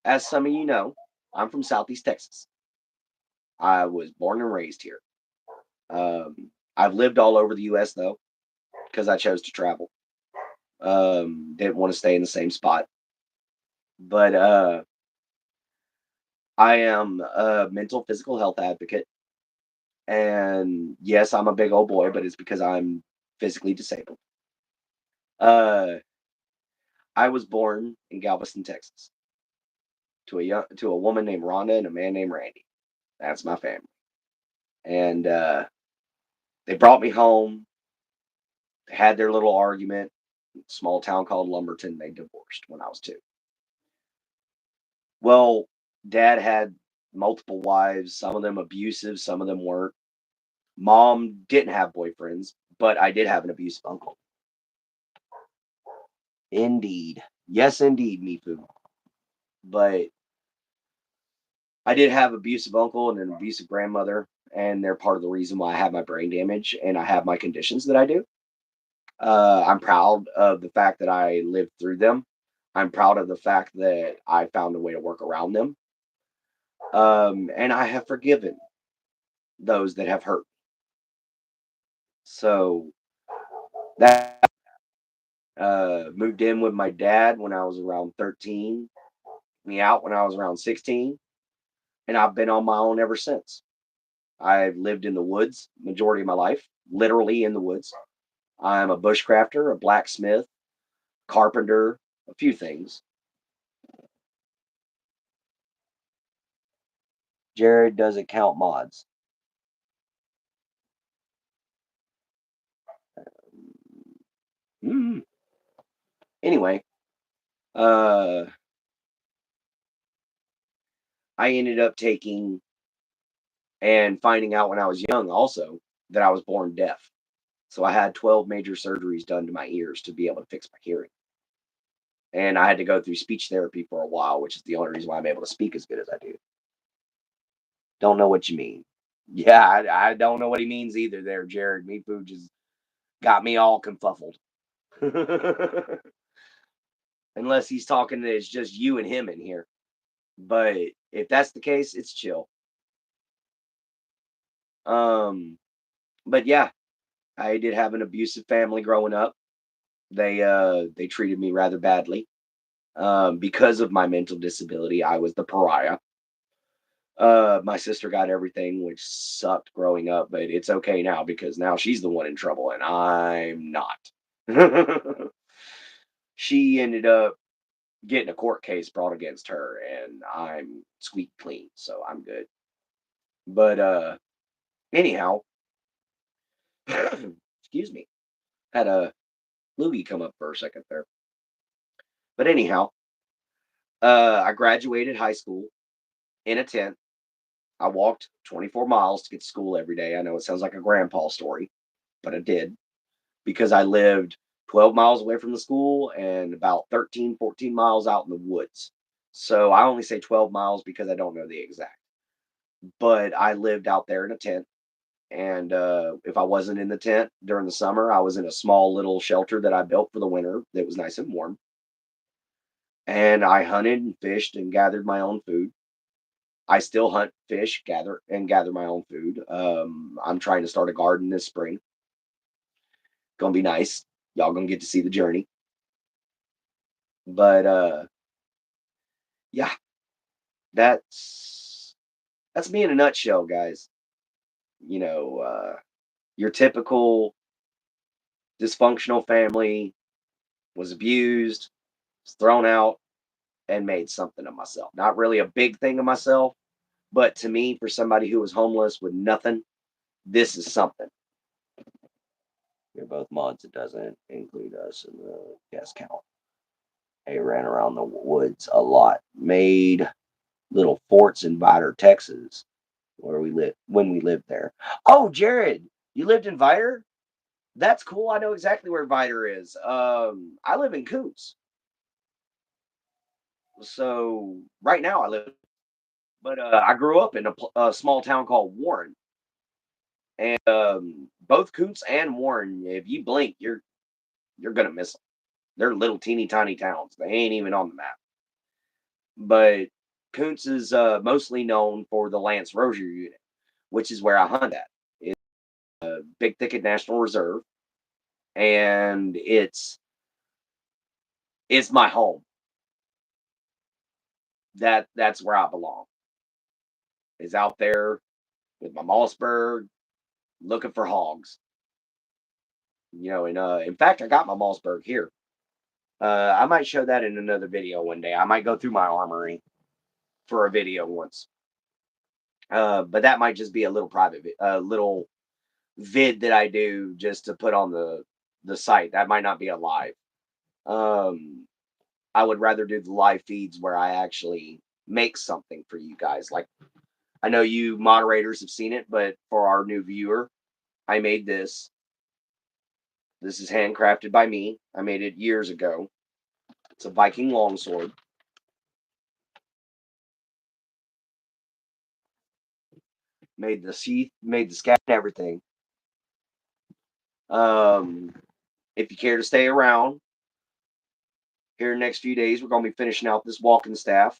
as some of you know, I'm from Southeast Texas. I was born and raised here. I've lived all over the U.S. though, because I chose to travel. Didn't want to stay in the same spot. But I am a mental physical health advocate. And yes, I'm a big old boy, but it's because I'm physically disabled. Uh, I was born in Galveston, Texas, to a woman named Rhonda and a man named Randy. That's my family. And they brought me home. They had their little argument. Small town called Lumberton. They divorced when I was 2. Well, dad had multiple wives, some of them abusive, some of them weren't. Mom didn't have boyfriends, but I did have an abusive uncle. Indeed. Yes, indeed, Mifu. But I did have abusive uncle and an abusive grandmother, and they're part of the reason why I have my brain damage and I have my conditions that I do. I'm proud of the fact that I lived through them. I'm proud of the fact that I found a way to work around them. And I have forgiven those that have hurt. So that moved in with my dad when I was around 13, me out when I was around 16, and I've been on my own ever since. I've lived in the woods majority of my life, literally in the woods. I'm a bushcrafter, a blacksmith, carpenter, a few things. Jared doesn't count mods. Mm. Anyway, I ended up taking and finding out when I was young also that I was born deaf. So I had 12 major surgeries done to my ears to be able to fix my hearing. And I had to go through speech therapy for a while, which is the only reason why I'm able to speak as good as I do. Don't know what you mean. Yeah, I don't know what he means either there, Jared. Me food just got me all confuffled. Unless he's talking that it's just you and him in here. But if that's the case, it's chill. Um, but yeah, I did have an abusive family growing up. They treated me rather badly. Because of my mental disability, I was the pariah. My sister got everything, which sucked growing up, but it's okay now because now she's the one in trouble and I'm not. She ended up getting a court case brought against her, and I'm squeak clean, so I'm good. But anyhow, excuse me, had a loogie come up for a second there. But anyhow, I graduated high school in a tent. I walked 24 miles to get to school every day. I know it sounds like a grandpa story, but I did because I lived 12 miles away from the school and about 13, 14 miles out in the woods. So I only say 12 miles because I don't know the exact. But I lived out there in a tent. And if I wasn't in the tent during the summer, I was in a small little shelter that I built for the winter that was nice and warm. And I hunted and fished and gathered my own food. I still hunt, fish, gather my own food. I'm trying to start a garden this spring. Gonna be nice. Y'all gonna get to see the journey. But yeah, that's me in a nutshell, guys. You know, your typical dysfunctional family was abused, was thrown out, and made something of myself. Not really a big thing of myself, but to me, for somebody who was homeless with nothing, this is something. You're both mods. It doesn't include us in the guest count. I ran around the woods a lot, made little forts in Vidor, Texas, where we lived when we lived there. Oh, Jared, you lived in Vidor? That's cool. I know exactly where Vidor is. I live in Coots, so right now I live, but I grew up in a small town called Warren, and both Coots and Warren, if you blink, you're gonna miss them. They're little teeny tiny towns. They ain't even on the map. But Koontz is mostly known for the Lance Rozier unit, which is where I hunt at. It's a Big Thicket National Reserve, and it's my home. That's where I belong. Is out there with my Mossberg looking for hogs. And in fact, I got my Mossberg here. I might show that in another video one day. I might go through my armory for a video once. But that might just be a little private, little vid that I do just to put on the site. That might not be a live. Um, I would rather do the live feeds where I actually make something for you guys. Like I know you moderators have seen it, but for our new viewer, I made this. This is handcrafted by me. I made it years ago. It's a Viking longsword. Made the sheath, made the scat, and everything. Um, if you care to stay around, here in the next few days, we're going to be finishing out this walking staff.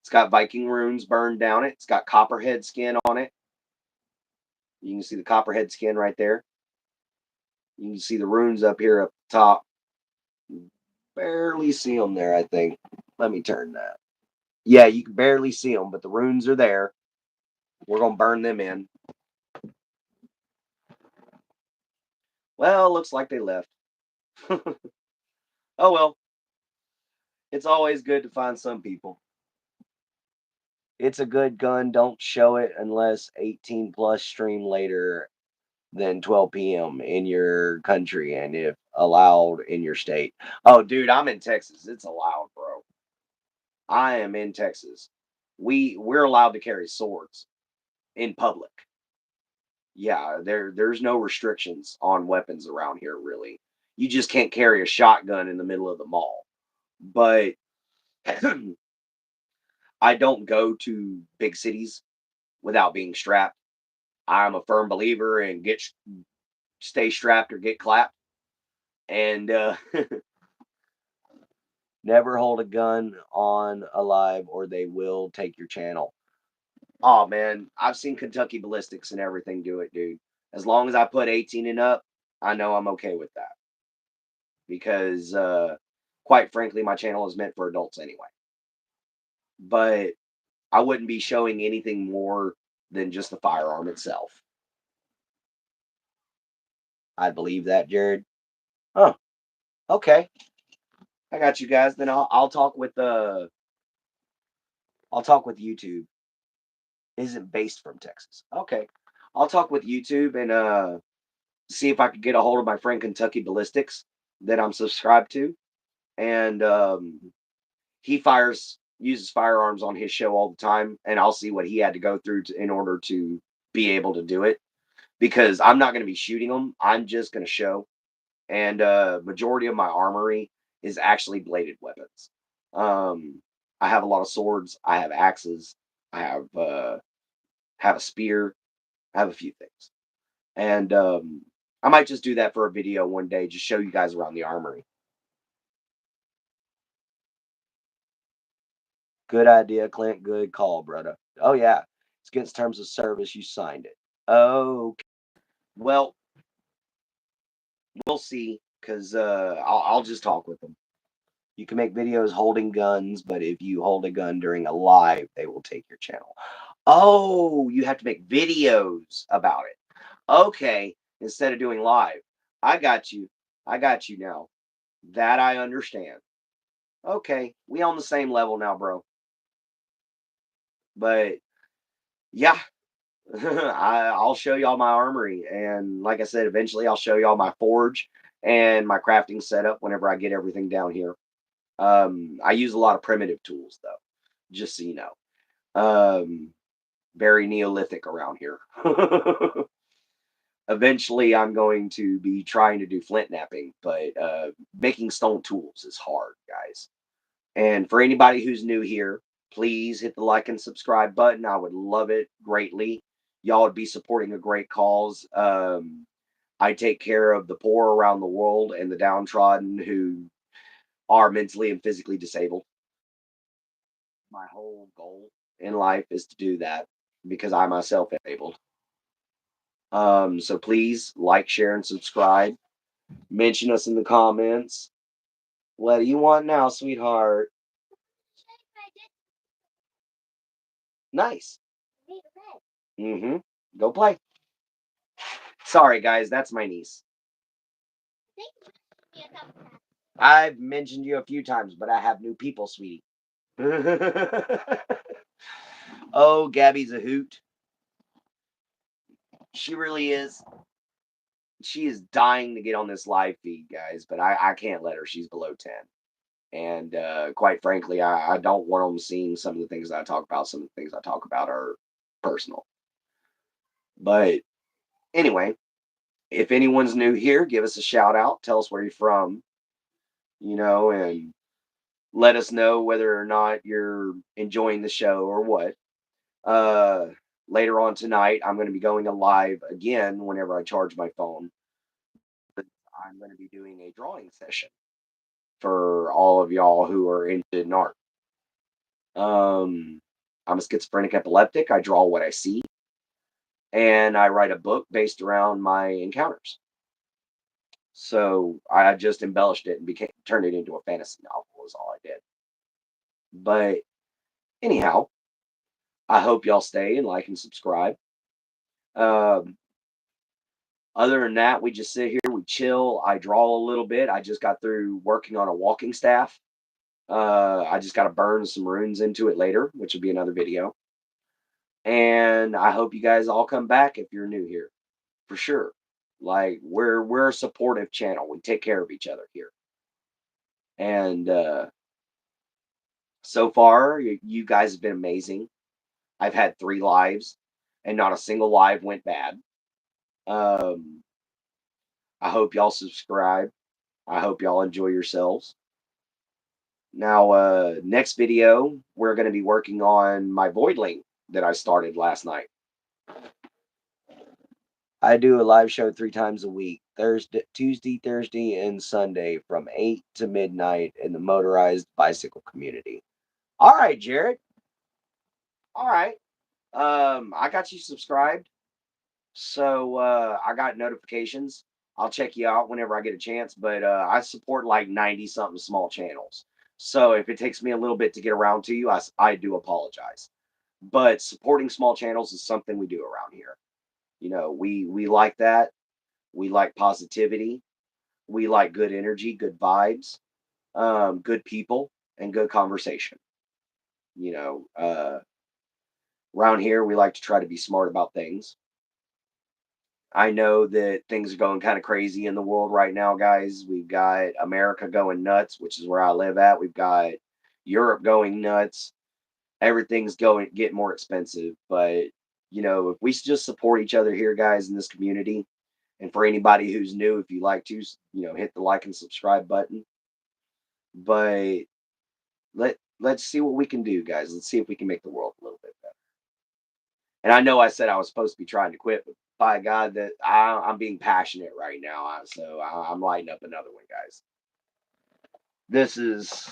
It's got Viking runes burned down it. It's got copperhead skin on it. You can see the copperhead skin right there. You can see the runes up here up the top. Barely see them there, I think. Let me turn that. Yeah, you can barely see them, but the runes are there. We're going to burn them in. Well, looks like they left. Oh, well. It's always good to find some people. It's a good gun. Don't show it unless 18 plus stream later than 12 p.m. in your country and if allowed in your state. Oh, dude, I'm in Texas. It's allowed, bro. I am in Texas. We're allowed to carry swords in public. Yeah, there's no restrictions on weapons around here really. You just can't carry a shotgun in the middle of the mall. But I don't go to big cities without being strapped. I'm a firm believer in stay strapped or get clapped. And never hold a gun on alive or they will take your channel. Oh man, I've seen Kentucky Ballistics and everything do it, dude. As long as I put 18 and up, I know I'm okay with that. Because quite frankly, my channel is meant for adults anyway. But I wouldn't be showing anything more than just the firearm itself. I believe that, Jared. Oh, okay. I got you guys. Then I'll talk with YouTube. Isn't based from Texas. Okay. I'll talk with YouTube and see if I could get a hold of my friend Kentucky Ballistics that I'm subscribed to. And he uses firearms on his show all the time, and I'll see what he had to go through in order to be able to do it. Because I'm not going to be shooting them. I'm just going to show. And majority of my armory is actually bladed weapons. I have a lot of swords. I have axes. I have a spear. I have a few things. And I might just do that for a video one day, just show you guys around the armory. Good idea, Clint. Good call, brother. Oh, yeah. It's against terms of service. You signed it. Okay. Well, we'll see, because I'll just talk with them. You can make videos holding guns, but if you hold a gun during a live, they will take your channel. Oh, you have to make videos about it. Okay, instead of doing live. I got you. I got you now. That I understand. Okay, we on the same level now, bro. But yeah, I'll show y'all my armory, and like I said, eventually I'll show y'all my forge and my crafting setup whenever I get everything down here. I use a lot of primitive tools though, just so you know. Very Neolithic around here. Eventually, I'm going to be trying to do flint knapping, but making stone tools is hard, guys. And for anybody who's new here, please hit the like and subscribe button. I would love it greatly. Y'all would be supporting a great cause. I take care of the poor around the world and the downtrodden who are mentally and physically disabled. My whole goal in life is to do that because I myself am able. So please like, share, and subscribe. Mention us in the comments. What do you want now, sweetheart? Nice. Mm-hmm. Go play. Sorry, guys, that's my niece. I've mentioned you a few times, but I have new people, sweetie. Oh, Gabby's a hoot. She really is. She is dying to get on this live feed, guys, but I can't let her. She's below 10. And quite frankly, I don't want them seeing some of the things that I talk about. Some of the things I talk about are personal. But anyway, if anyone's new here, give us a shout out. Tell us where you're from, and let us know whether or not you're enjoying the show or what. Later on tonight, I'm going to be going live again whenever I charge my phone. I'm going to be doing a drawing session for all of y'all who are interested in art. I'm a schizophrenic epileptic. I draw what I see, and I write a book based around my encounters. So I just embellished it and turned it into a fantasy novel. Was all I did. But anyhow, I hope y'all stay and like and subscribe. Um, Other than that, we just sit here, we chill. I draw a little bit. I just got through working on a walking staff. I just got to burn some runes into it later, which will be another video. And I hope you guys all come back if you're new here, for sure. Like we're a supportive channel. We take care of each other here. And so far, you guys have been amazing. I've had 3 lives, and not a single live went bad. Um, I hope y'all subscribe. I hope y'all enjoy yourselves. Now, next video, we're going to be working on my void link that I started last night. I do a live show 3 times a week, Thursday, Tuesday, Thursday, and Sunday from 8 to midnight in the motorized bicycle community. All right, Jared. All right. I got you subscribed. So I got notifications. I'll check you out whenever I get a chance, but I support like 90 something small channels. So if it takes me a little bit to get around to you, I do apologize. But supporting small channels is something we do around here. You know, we like that. We like positivity. We like good energy, good vibes, good people, and good conversation. You know, around here we like to try to be smart about things. I know that things are going kind of crazy in the world right now, guys. We've got America going nuts, which is where I live at. We've got Europe going nuts. Everything's going getting more expensive. But you know, if we just support each other here, guys, in this community, and for anybody who's new, if you like to, hit the like and subscribe button. But let's see what we can do, guys. Let's see if we can make the world a little bit better. And I know I said I was supposed to be trying to quit, but by God, that I'm being passionate right now. I'm lighting up another one, guys. This is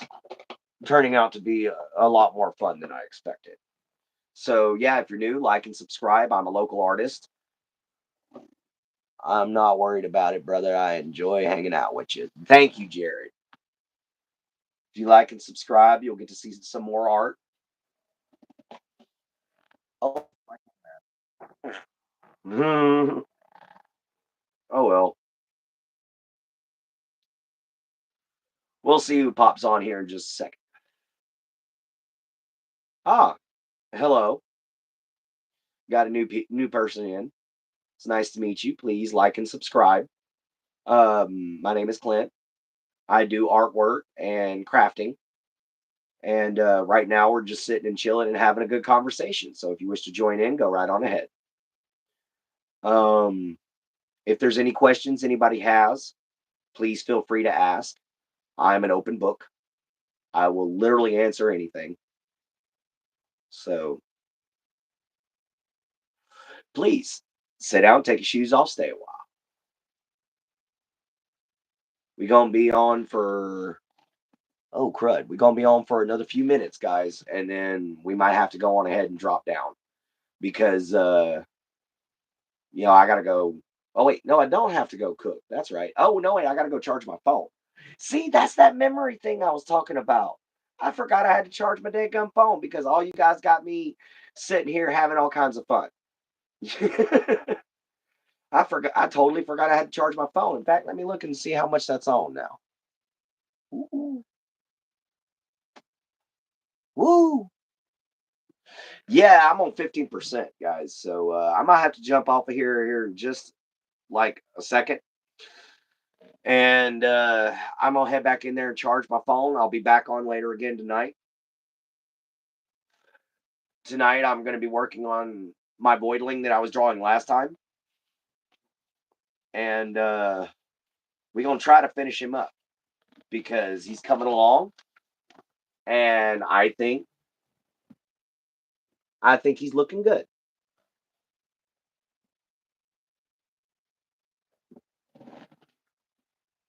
turning out to be a lot more fun than I expected. So yeah, if you're new, like and subscribe. I'm a local artist. I'm not worried about it, brother. I enjoy hanging out with you. Thank you, Jared. If you like and subscribe, you'll get to see some more art. Oh, oh well. We'll see who pops on here in just a second. Ah, hello. Got a new person in. It's nice to meet you. Please like and subscribe. My name is Clint. I do artwork and crafting. And right now we're just sitting and chilling and having a good conversation. So if you wish to join in, go right on ahead. Um, if there's any questions anybody has, please feel free to ask. I'm an open book. I will literally answer anything. So please sit down, take your shoes off, stay a while. We're gonna be on for oh crud. We're gonna be on for another few minutes, guys, and then we might have to go on ahead and drop down because I gotta go. Oh wait, no, I don't have to go cook. That's right. Oh no, wait, I gotta go charge my phone. See, that's that memory thing I was talking about. I forgot I had to charge my gun phone because all you guys got me sitting here having all kinds of fun. I forgot. I totally forgot I had to charge my phone. In fact, let me look and see how much that's on now. Ooh, woo! Yeah, I'm on 15%, guys. So I might have to jump off of here in just like a second. And I'm gonna head back in there and charge my phone. I'll be back on later again tonight. Tonight I'm gonna be working on my voidling that I was drawing last time. And we're gonna try to finish him up because he's coming along and I think he's looking good.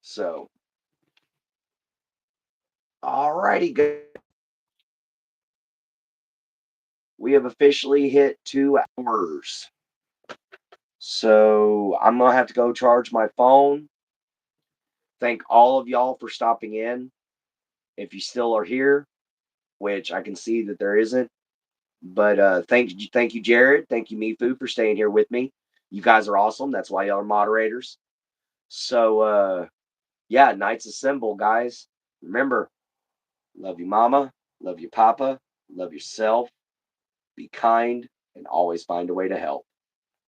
So alrighty, good. We have officially hit 2 hours. So I'm gonna have to go charge my phone. Thank all of y'all for stopping in. If you still are here, which I can see that there isn't, but thank you, Jared. Thank you, Mifu, for staying here with me. You guys are awesome. That's why y'all are moderators. So yeah, Knights Assemble, guys. Remember, love you, mama. Love you, papa. Love yourself. Be kind. and always find a way to help.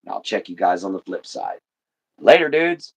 And I'll check you guys on the flip side. Later, dudes.